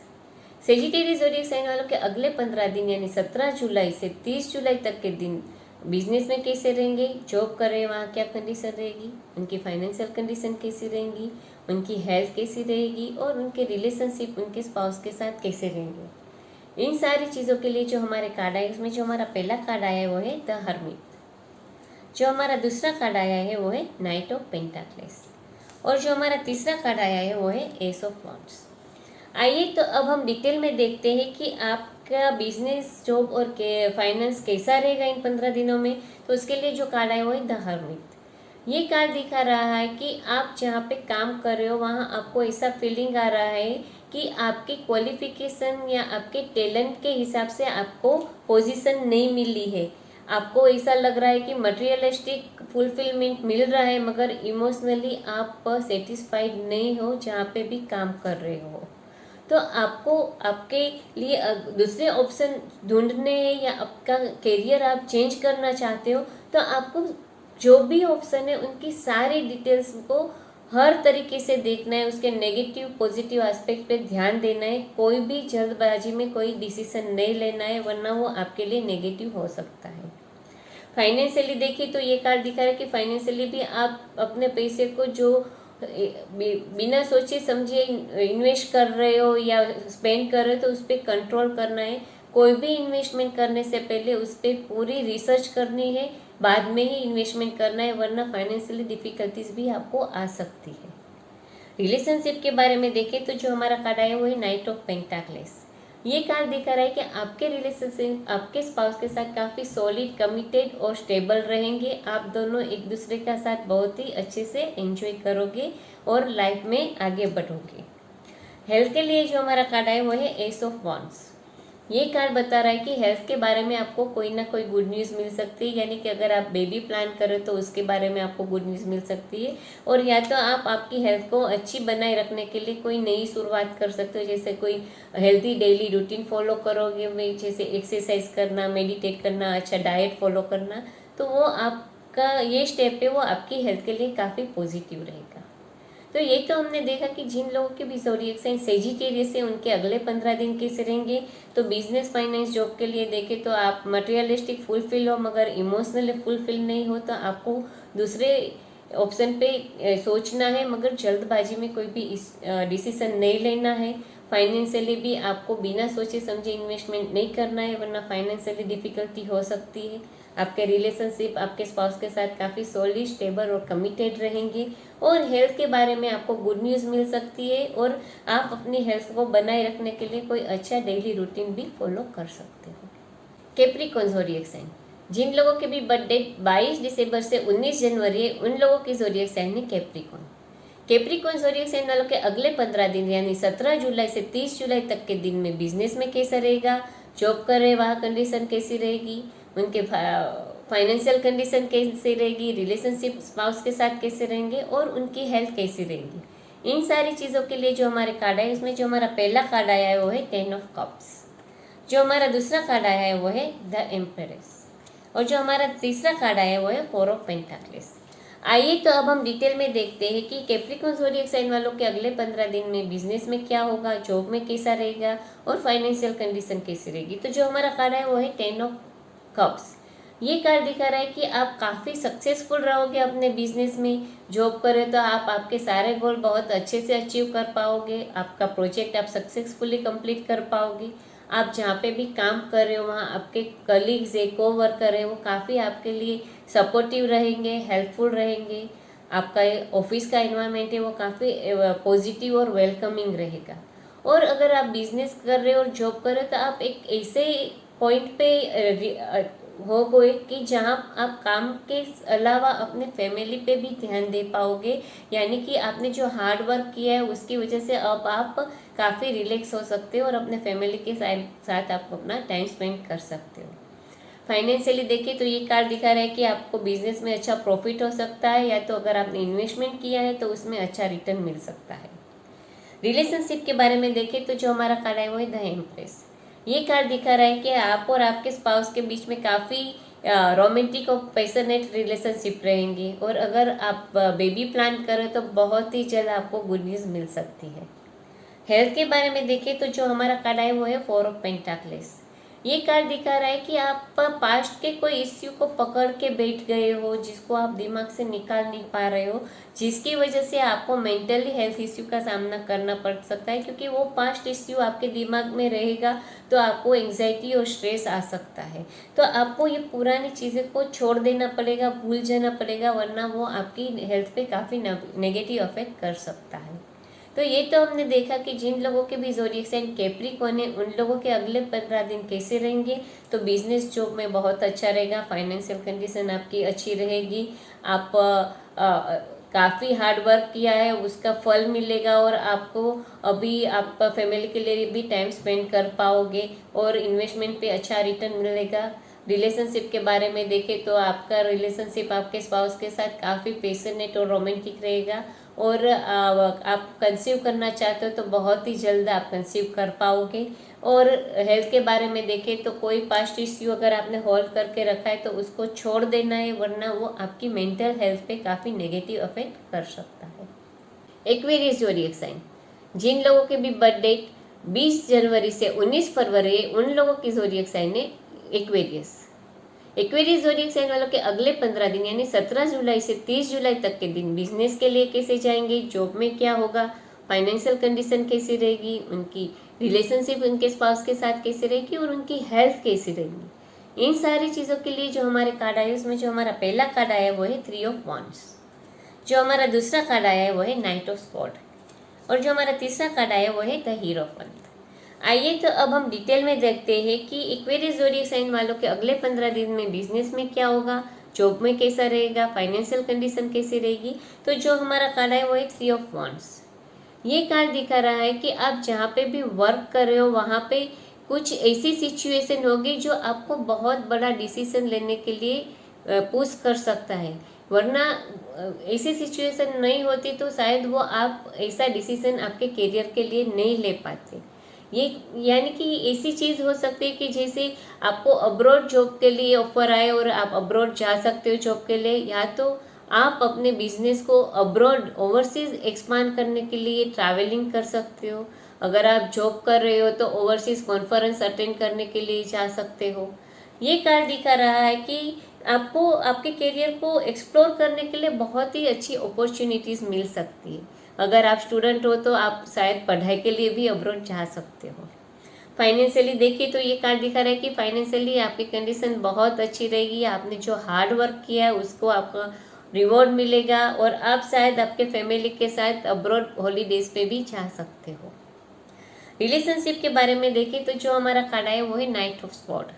सेजिटेरियस ज़ोडिएक साइन वालों के अगले 15 दिन यानी 17 जुलाई से 30 जुलाई तक के दिन बिजनेस में कैसे रहेंगे, जॉब कर रहे हैं वहाँ क्या कंडीशन रहेगी, उनकी फाइनेंशियल कंडीशन कैसी रहेंगी, उनकी हेल्थ कैसी रहेगी, और उनके रिलेशनशिप उनके स्पाउस के साथ कैसे रहेंगे। इन सारी चीज़ों के लिए जो हमारे कार्ड आए उसमें जो हमारा पहला कार्ड आया है वो है द हर्मिट, जो हमारा दूसरा कार्ड आया है वो है नाइट ऑफ पेंटाक्लेस, और जो हमारा तीसरा कार्ड आया है वो है एस ऑफ वांड्स। आइए तो अब हम डिटेल में देखते हैं कि आपका बिजनेस, जॉब और फाइनेंस कैसा रहेगा इन 15 दिनों में। तो उसके लिए जो कार्ड आया वो है द हर्मिट। ये कार्ड दिखा रहा है कि आप जहाँ पे काम कर रहे हो वहाँ आपको ऐसा फीलिंग आ रहा है कि आपकी क्वालिफिकेशन या आपके टैलेंट के हिसाब से आपको पोजीशन नहीं मिली है। आपको ऐसा लग रहा है कि मटेरियलिस्टिक फुलफिलमेंट मिल रहा है मगर इमोशनली आप सेटिस्फाइड नहीं हो जहाँ पे भी काम कर रहे हो, तो आपको आपके लिए दूसरे ऑप्शन ढूंढने हैं या आपका करियर आप चेंज करना चाहते हो, तो आपको जो भी ऑप्शन है उनकी सारी डिटेल्स को हर तरीके से देखना है, उसके नेगेटिव पॉजिटिव एस्पेक्ट पे ध्यान देना है। कोई भी जल्दबाजी में कोई डिसीजन नहीं लेना है वरना वो आपके लिए नेगेटिव हो सकता है। फाइनेंशियली देखिए तो ये कार्ड दिखा रहा है कि फाइनेंशियली भी आप अपने पैसे को जो बिना सोचे समझे इन्वेस्ट कर रहे हो या स्पेंड कर रहे हो तो उस पर कंट्रोल करना है। कोई भी इन्वेस्टमेंट करने से पहले उस पर पूरी रिसर्च करनी है, बाद में ही इन्वेस्टमेंट करना है वरना फाइनेंशियली डिफिकल्टीज भी आपको आ सकती है। रिलेशनशिप के बारे में देखें तो जो हमारा कार्ड आया वो है नाइट ऑफ पेंटाक्लेस। ये कार्ड दिखा रहा है कि आपके रिलेशनशिप आपके स्पाउस के साथ काफ़ी सॉलिड, कमिटेड और स्टेबल रहेंगे। आप दोनों एक दूसरे का साथ बहुत ही अच्छे से एंजॉय करोगे और लाइफ में आगे बढ़ोगे। हेल्थ के लिए जो हमारा कार्ड आया वो है एस ऑफ वॉन्ड्स। ये कार्ड बता रहा है कि हेल्थ के बारे में आपको कोई ना कोई गुड न्यूज़ मिल सकती है, यानी कि अगर आप बेबी प्लान करें तो उसके बारे में आपको गुड न्यूज़ मिल सकती है, और या तो आप आपकी हेल्थ को अच्छी बनाए रखने के लिए कोई नई शुरुआत कर सकते हो, जैसे कोई हेल्दी डेली रूटीन फॉलो करोगे, जैसे एक्सरसाइज करना, मेडिटेट करना, अच्छा डाइट फॉलो करना, तो वो आपका ये स्टेप है वो आपकी हेल्थ के लिए काफ़ी पॉजिटिव रहेगा। तो ये तो हमने देखा कि जिन लोगों के भी ज़ोडिएक साइन सेजिटेरियस है उनके अगले 15 दिन कैसे रहेंगे। तो बिजनेस, फाइनेंस, जॉब के लिए देखें तो आप मटेरियलिस्टिक फुलफिल हो मगर इमोशनली फुलफिल नहीं हो, तो आपको दूसरे ऑप्शन पे सोचना है मगर जल्दबाजी में कोई भी डिसीजन नहीं लेना है। फाइनेंशियली भी आपको बिना सोचे समझे इन्वेस्टमेंट नहीं करना है वरना फाइनेंशियली डिफिकल्टी हो सकती है। आपके रिलेशनशिप आपके स्पाउस के साथ काफ़ी सॉलिड, स्टेबल और कमिटेड रहेंगे। और हेल्थ के बारे में आपको गुड न्यूज़ मिल सकती है और आप अपनी हेल्थ को बनाए रखने के लिए कोई अच्छा डेली रूटीन भी फॉलो कर सकते हो। कैप्रिकॉर्न ज़ोडिएक साइन, जिन लोगों के भी बर्थडे 22 दिसंबर से 19 जनवरी है उन लोगों की ज़ोडिएक साइन है कैप्रिकॉर्न। कैप्रिकॉर्न ज़ोडिएक साइन वालों के अगले 15 दिन यानी 17 जुलाई से 30 जुलाई तक के दिन में बिजनेस में कैसा रहेगा, जॉब कर रहे वहाँ कंडीशन कैसी रहेगी, उनके फाइनेंशियल कंडीशन कैसी रहेगी, रिलेशनशिप स्पाउस के साथ कैसे रहेंगे और उनकी हेल्थ कैसी रहेगी, इन सारी चीज़ों के लिए जो हमारे कार्ड आए इसमें जो हमारा पहला कार्ड आया है वो है 10 ऑफ कप्स, जो हमारा दूसरा कार्ड आया है वो है द एम्प्रेस और जो हमारा तीसरा कार्ड आया है वो है 4 ऑफ पेंटाक्लेस। आइए तो अब हम डिटेल में देखते हैं कि कैप्रिकॉर्न ज़ोडिएक साइन वालों के अगले 15 दिन में बिजनेस में क्या होगा, जॉब में कैसा रहेगा और फाइनेंशियल कंडीशन कैसी रहेगी। तो जो हमारा कार्ड है वो है 10 ऑफ कप्स। ये कार्ड दिखा रहा है कि आप काफ़ी सक्सेसफुल रहोगे अपने बिजनेस में। जॉब करें तो आप आपके सारे गोल बहुत अच्छे से अचीव कर पाओगे, आपका प्रोजेक्ट आप सक्सेसफुली कंप्लीट कर पाओगे। आप जहाँ पे भी काम कर रहे हो वहाँ आपके कलीग्स है, को वर्कर है, वो काफ़ी आपके लिए सपोर्टिव रहेंगे, हेल्पफुल रहेंगे। आपका ऑफिस का एनवायरनमेंट है वो काफ़ी पॉजिटिव और वेलकमिंग रहेगा। और अगर आप बिजनेस कर रहे हो और जॉब कर रहे हो तो आप एक ऐसे पॉइंट पे हो गए कि जहाँ आप काम के अलावा अपने फैमिली पे भी ध्यान दे पाओगे, यानी कि आपने जो हार्ड वर्क किया है उसकी वजह से अब आप काफ़ी रिलैक्स हो सकते हो और अपने फैमिली के साथ आप अपना टाइम स्पेंड कर सकते हो। फाइनेंशियली देखिए तो ये कार्ड दिखा रहा है कि आपको बिजनेस में अच्छा प्रॉफिट हो सकता है, या तो अगर आपने इन्वेस्टमेंट किया है तो उसमें अच्छा रिटर्न मिल सकता है। रिलेशनशिप के बारे में देखें तो जो हमारा कार्ड है वो है द एम्प्रेस। ये कार्ड दिखा रहा है कि आप और आपके स्पाउस के बीच में काफ़ी रोमांटिक और पैशनेट रिलेशनशिप रहेंगी, और अगर आप बेबी प्लान करें तो बहुत ही जल्द आपको गुड न्यूज़ मिल सकती है। हेल्थ के बारे में देखें तो जो हमारा कार्ड है वो है 4 ऑफ पेंटाक्लेस। ये कार्ड दिखा रहा है कि आप पास्ट के कोई इश्यू को पकड़ के बैठ गए हो जिसको आप दिमाग से निकाल नहीं पा रहे हो, जिसकी वजह से आपको मेंटली हेल्थ इश्यू का सामना करना पड़ सकता है, क्योंकि वो पास्ट इश्यू आपके दिमाग में रहेगा तो आपको एंग्जाइटी और स्ट्रेस आ सकता है। तो आपको ये पुरानी चीज़ें को छोड़ देना पड़ेगा, भूल जाना पड़ेगा, वरना वो आपकी हेल्थ पे काफ़ी नेगेटिव अफेक्ट कर सकता है। तो ये तो हमने देखा कि जिन लोगों के भी ज़ोडिएक साइन कैप्रिकॉर्न है उन लोगों के अगले 15 दिन कैसे रहेंगे। तो बिजनेस, जॉब में बहुत अच्छा रहेगा, फाइनेंशियल कंडीशन आपकी अच्छी रहेगी, आप काफ़ी हार्ड वर्क किया है उसका फल मिलेगा, और आपको अभी आप फैमिली के लिए भी टाइम स्पेंड कर पाओगे और इन्वेस्टमेंट पे अच्छा रिटर्न मिलेगा। रिलेशनशिप के बारे में देखें तो आपका रिलेशनशिप आपके स्पाउस के साथ काफ़ी पैशनेट और रोमांटिक रहेगा, और आप कंसीव करना चाहते हो तो बहुत ही जल्द आप कंसीव कर पाओगे। और हेल्थ के बारे में देखें तो कोई पास्ट इश्यू अगर आपने होल्ड करके रखा है तो उसको छोड़ देना है, वरना वो आपकी मेंटल हेल्थ पे काफ़ी नेगेटिव अफेक्ट कर सकता है। एक्वेरियस ज़ोडिएक साइन, जिन लोगों के भी बर्थ डेट 20 जनवरी से 19 फरवरी है उन लोगों की ज़ोडिएक साइन है एक्वेरियस। एक्वेरियस ज़ोडिएक साइन वालों के अगले 15 दिन यानी 17 जुलाई से 30 जुलाई तक के दिन बिजनेस के लिए कैसे जाएंगे, जॉब में क्या होगा, फाइनेंशियल कंडीशन कैसी रहेगी, उनकी रिलेशनशिप उनके स्पाउस के साथ कैसी रहेगी और उनकी हेल्थ कैसी रहेगी, इन सारी चीज़ों के लिए जो हमारे कार्ड आए उसमें जो हमारा पहला कार्ड आया है वो है 3 ऑफ वांड्स, जो हमारा दूसरा कार्ड आया है वो है नाइट ऑफ स्वॉर्ड, और जो हमारा तीसरा कार्ड आया है वो है द हीरो ऑफ वंड। आइए तो अब हम डिटेल में देखते हैं कि एक्वेरियस ज़ोडिएक साइन वालों के अगले 15 दिन में बिजनेस में क्या होगा, जॉब में कैसा रहेगा, फाइनेंशियल कंडीशन कैसी रहेगी। तो जो हमारा कार्ड है वो है 3 ऑफ वांड्स। ये कार्ड दिखा रहा है कि आप जहाँ पे भी वर्क कर रहे हो वहाँ पे कुछ ऐसी सिचुएशन होगी जो आपको बहुत बड़ा डिसीजन लेने के लिए पुश कर सकता है, वरना ऐसी सिचुएशन नहीं होती तो शायद वो आप ऐसा डिसीजन आपके करियर के लिए नहीं ले पाते। ये यानी कि ऐसी चीज़ हो सकती है कि जैसे आपको अब्रॉड जॉब के लिए ऑफर आए और आप अब्रॉड जा सकते हो जॉब के लिए, या तो आप अपने बिजनेस को अब्रॉड ओवरसीज एक्सपांड करने के लिए ट्रैवलिंग कर सकते हो। अगर आप जॉब कर रहे हो तो ओवरसीज कॉन्फ्रेंस अटेंड करने के लिए जा सकते हो। ये कार्ड दिखा रहा है कि आपको आपके करियर को एक्सप्लोर करने के लिए बहुत ही अच्छी अपॉर्चुनिटीज़ मिल सकती है। अगर आप स्टूडेंट हो तो आप शायद पढ़ाई के लिए भी अब्रॉड जा सकते हो। फाइनेंशियली देखिए तो ये कार्ड दिखा रहा है कि फाइनेंशियली आपकी कंडीशन बहुत अच्छी रहेगी, आपने जो हार्ड वर्क किया है उसको आपका रिवॉर्ड मिलेगा, और आप शायद आपके फैमिली के साथ अब्रॉड हॉलीडेज पे भी जा सकते हो। रिलेशनशिप के बारे में देखें तो जो हमारा कार्ड है वो है नाइट ऑफ स्वॉर्ड।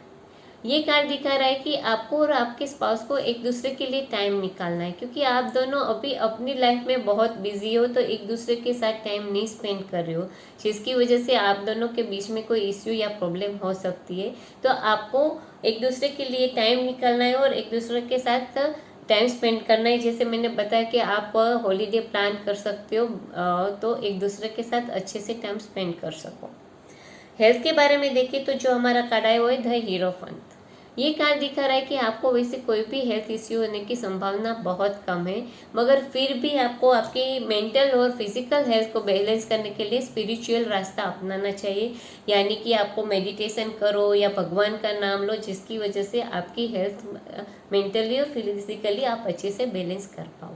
ये कार्ड दिखा रहा है कि आपको और आपके स्पाउस को एक दूसरे के लिए टाइम निकालना है, क्योंकि आप दोनों अभी अपनी लाइफ में बहुत बिजी हो तो एक दूसरे के साथ टाइम नहीं स्पेंड कर रहे हो, जिसकी वजह से आप दोनों के बीच में कोई इश्यू या प्रॉब्लम हो सकती है। तो आपको एक दूसरे के लिए टाइम निकालना है और एक दूसरे के साथ टाइम स्पेंड करना है। जैसे मैंने बताया कि आप हॉलीडे प्लान कर सकते हो तो एक दूसरे के साथ अच्छे से टाइम स्पेंड कर सको। हेल्थ के बारे में देखें तो जो हमारा कार्ड है वो है द हीरो ऑफ वंड। ये कार्ड दिखा रहा है कि आपको वैसे कोई भी हेल्थ इश्यू होने की संभावना बहुत कम है, मगर फिर भी आपको आपकी मेंटल और फिजिकल हेल्थ को बैलेंस करने के लिए स्पिरिचुअल रास्ता अपनाना चाहिए। यानी कि आपको मेडिटेशन करो या भगवान का नाम लो, जिसकी वजह से आपकी हेल्थ मेंटली और फिजिकली आप अच्छे से बैलेंस कर पाओ।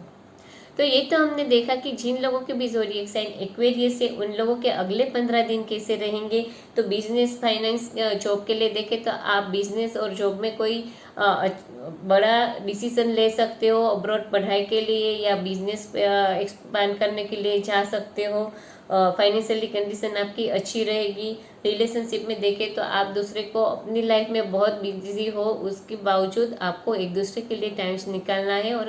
तो ये तो हमने देखा कि जिन लोगों के भी ज़ोडिएक साइन एक्वेरियस है उन लोगों के अगले 15 दिन कैसे रहेंगे। तो बिजनेस, फाइनेंस, जॉब के लिए देखें तो आप बिजनेस और जॉब में कोई बड़ा डिसीजन ले सकते हो, अब्रॉड पढ़ाई के लिए या बिजनेस एक्सपांड करने के लिए जा सकते हो। फाइनेंशियली कंडीशन आपकी अच्छी रहेगी। रिलेशनशिप में देखें तो आप दूसरे को अपनी लाइफ में बहुत बिजी हो, उसके बावजूद आपको एक दूसरे के लिए टाइम निकालना है और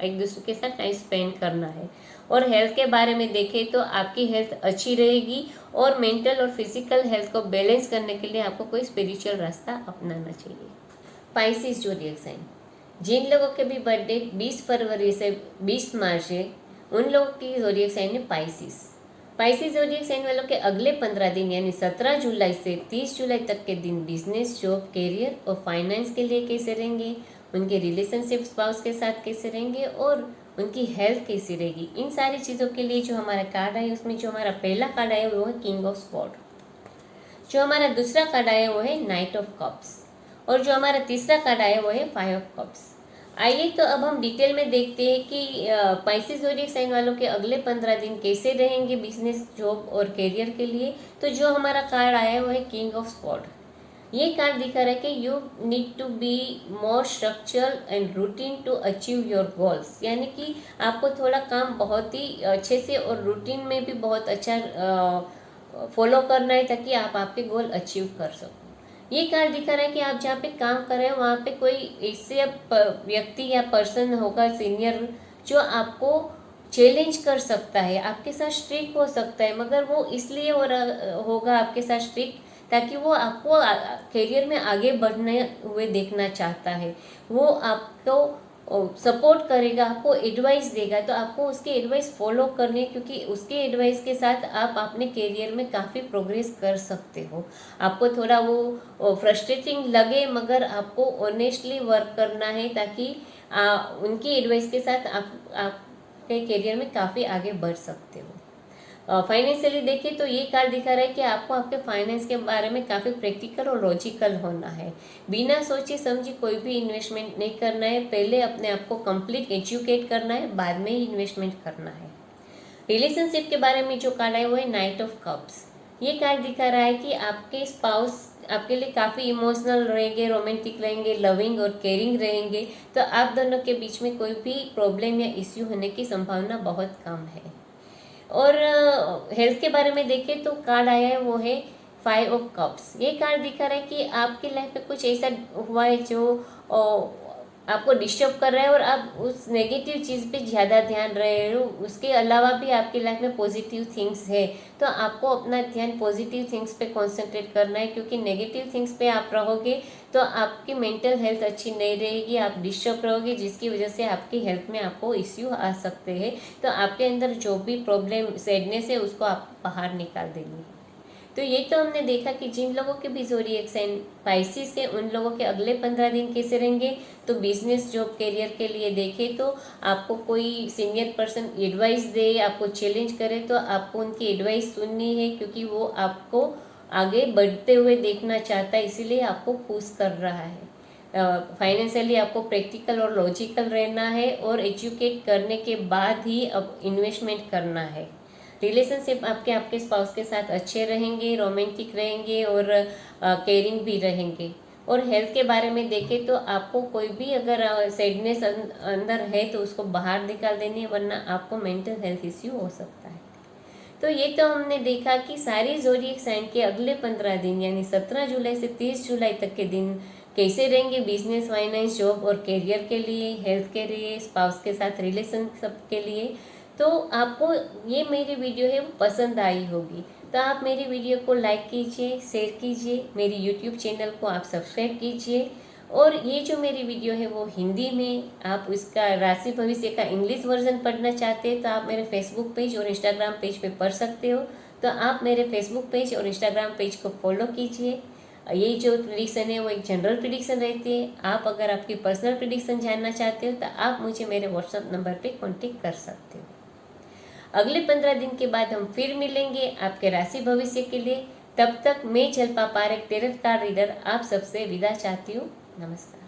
एक दूसरे के साथ टाइम स्पेंड करना है। और हेल्थ के बारे में देखें तो आपकी हेल्थ अच्छी रहेगी और मेंटल और फिजिकल हेल्थ को बैलेंस करने के लिए आपको कोई स्पिरिचुअल रास्ता अपनाना चाहिए। पाइसिस ज़ोडिएक साइन, जिन लोगों के भी बर्थडे 20 फरवरी से 20 मार्च है उन लोगों की ज़ोडिएक साइन है पाइसिस। पाइसिस ज़ोडिएक साइन वालों के अगले 15 दिन यानी 17 जुलाई से 30 जुलाई तक के दिन बिजनेस, जॉब, करियर और फाइनेंस के लिए कैसे रहेंगे, उनके रिलेशनशिप स्पाउस के साथ कैसे रहेंगे और उनकी हेल्थ कैसी रहेगी, इन सारी चीज़ों के लिए जो हमारा कार्ड है उसमें जो हमारा पहला कार्ड है वो है किंग ऑफ स्वॉर्ड, जो हमारा दूसरा कार्ड है वो है नाइट ऑफ कप्स, और जो हमारा तीसरा कार्ड है वो है 5 ऑफ कप्स। आइए तो अब हम डिटेल में देखते हैं कि पाइसिस ज़ोडिएक साइन वालों के अगले 15 दिन कैसे रहेंगे बिजनेस, जॉब और करियर के लिए। तो जो हमारा कार्ड आया है वो है किंग ऑफ स्वॉर्ड। ये कार्ड दिखा रहा है कि you need to be more structural and routine to achieve your goals, यानी कि आपको थोड़ा काम बहुत ही अच्छे से और रूटीन में भी बहुत अच्छा फॉलो करना है ताकि आप आपके गोल अचीव कर सको। ये कार्ड दिखा रहा है कि आप जहाँ पे काम कर रहे हैं वहाँ पे कोई ऐसे व्यक्ति या पर्सन होगा सीनियर जो आपको चैलेंज कर सकता है, आपके साथ स्ट्रिक्ट हो सकता है, मगर वो इसलिए होगा आपके साथ स्ट्रिक्ट ताकि वो आपको करियर में आगे बढ़ने हुए देखना चाहता है। वो आपको सपोर्ट करेगा, आपको एडवाइस देगा, तो आपको उसके एडवाइस फॉलो करनी है, क्योंकि उसके एडवाइस के साथ आप अपने करियर में काफ़ी प्रोग्रेस कर सकते हो। आपको थोड़ा वो फ्रस्ट्रेटिंग लगे, मगर आपको ऑनेस्टली वर्क करना है, ताकि उनकी एडवाइस के साथ आपके करियर में काफ़ी आगे बढ़ सकते हो। फाइनेंशियली देखिए तो ये कार्ड दिखा रहा है कि आपको आपके फाइनेंस के बारे में काफ़ी प्रैक्टिकल और लॉजिकल होना है। बिना सोचे समझे कोई भी इन्वेस्टमेंट नहीं करना है। पहले अपने आप को कंप्लीट एजुकेट करना है, बाद में ही इन्वेस्टमेंट करना है। रिलेशनशिप के बारे में जो कार्ड है वो है नाइट ऑफ कप्स। ये कार्ड दिखा रहा है कि आपके स्पाउस आपके लिए काफ़ी इमोशनल रहेंगे, रोमांटिक रहेंगे, लविंग और केयरिंग रहेंगे। तो आप दोनों के बीच में कोई भी प्रॉब्लम या इश्यू होने की संभावना बहुत कम है। और हेल्थ के बारे में देखें तो कार्ड आया है वो है 5 ऑफ कप्स। ये कार्ड दिखा रहा है कि आपकी लाइफ में कुछ ऐसा हुआ है जो आपको डिस्टर्ब कर रहा है, और आप उस नेगेटिव चीज़ पे ज़्यादा ध्यान रहे हो। उसके अलावा भी आपकी लाइफ में पॉजिटिव थिंग्स है, तो आपको अपना ध्यान पॉजिटिव थिंग्स पे कंसंट्रेट करना है, क्योंकि नेगेटिव थिंग्स पे आप रहोगे तो आपकी मेंटल हेल्थ अच्छी नहीं रहेगी, आप डिस्टर्ब रहोगे, जिसकी वजह से आपकी हेल्थ में आपको इश्यू आ सकते हैं। तो आपके अंदर जो भी प्रॉब्लम सैडनेस है उसको आप बाहर निकाल देंगे। तो ये तो हमने देखा कि जिन लोगों के भी ज़ोडिएक साइन पाइसिस है उन लोगों के अगले 15 दिन कैसे रहेंगे। तो बिजनेस जॉब करियर के लिए देखें तो आपको कोई सीनियर पर्सन एडवाइस दे, आपको चैलेंज करे, तो आपको उनकी एडवाइस सुननी है, क्योंकि वो आपको आगे बढ़ते हुए देखना चाहता है, इसीलिए आपको पुश कर रहा है। फाइनेंशियली आपको प्रैक्टिकल और लॉजिकल रहना है, और एजुकेट करने के बाद ही अब इन्वेस्टमेंट करना है। रिलेशनशिप आपके स्पाउस के साथ अच्छे रहेंगे, रोमांटिक रहेंगे और केयरिंग भी रहेंगे। और हेल्थ के बारे में देखें तो आपको कोई भी अगर सैडनेस अंदर है तो उसको बाहर निकाल देनी है, वरना आपको मेंटल हेल्थ इश्यू हो सकता है। तो ये तो हमने देखा कि सारी ज़ोडिएक साइन के अगले 15 दिन यानी 17 जुलाई से 30 जुलाई तक के दिन कैसे रहेंगे बिजनेस, फाइनेंस, जॉब और करियर के लिए, हेल्थ के लिए, स्पाउस के साथ रिलेशनशिप के लिए। तो आपको ये मेरी वीडियो है वो पसंद आई होगी, तो आप मेरी वीडियो को लाइक कीजिए, शेयर कीजिए, मेरी यूट्यूब चैनल को आप सब्सक्राइब कीजिए। और ये जो मेरी वीडियो है वो हिंदी में, आप इसका राशि भविष्य का इंग्लिश वर्जन पढ़ना चाहते हैं तो आप मेरे फेसबुक पेज और इंस्टाग्राम पेज पे पढ़ सकते हो। तो आप मेरे फेसबुक पेज और इंस्टाग्राम पेज को फॉलो कीजिए। ये जो प्रिडिक्शन है वो एक जनरल प्रिडिक्शन रहती है। आप अगर आपकी पर्सनल प्रिडिक्शन जानना चाहते हो तो आप मुझे मेरे व्हाट्सएप नंबर पे कांटेक्ट कर सकते हो। अगले 15 दिन के बाद हम फिर मिलेंगे आपके राशि भविष्य के लिए। तब तक मैं जल्पा पारेख, टैरोट कार्ड रीडर, आप सबसे विदा चाहती हूँ। नमस्कार।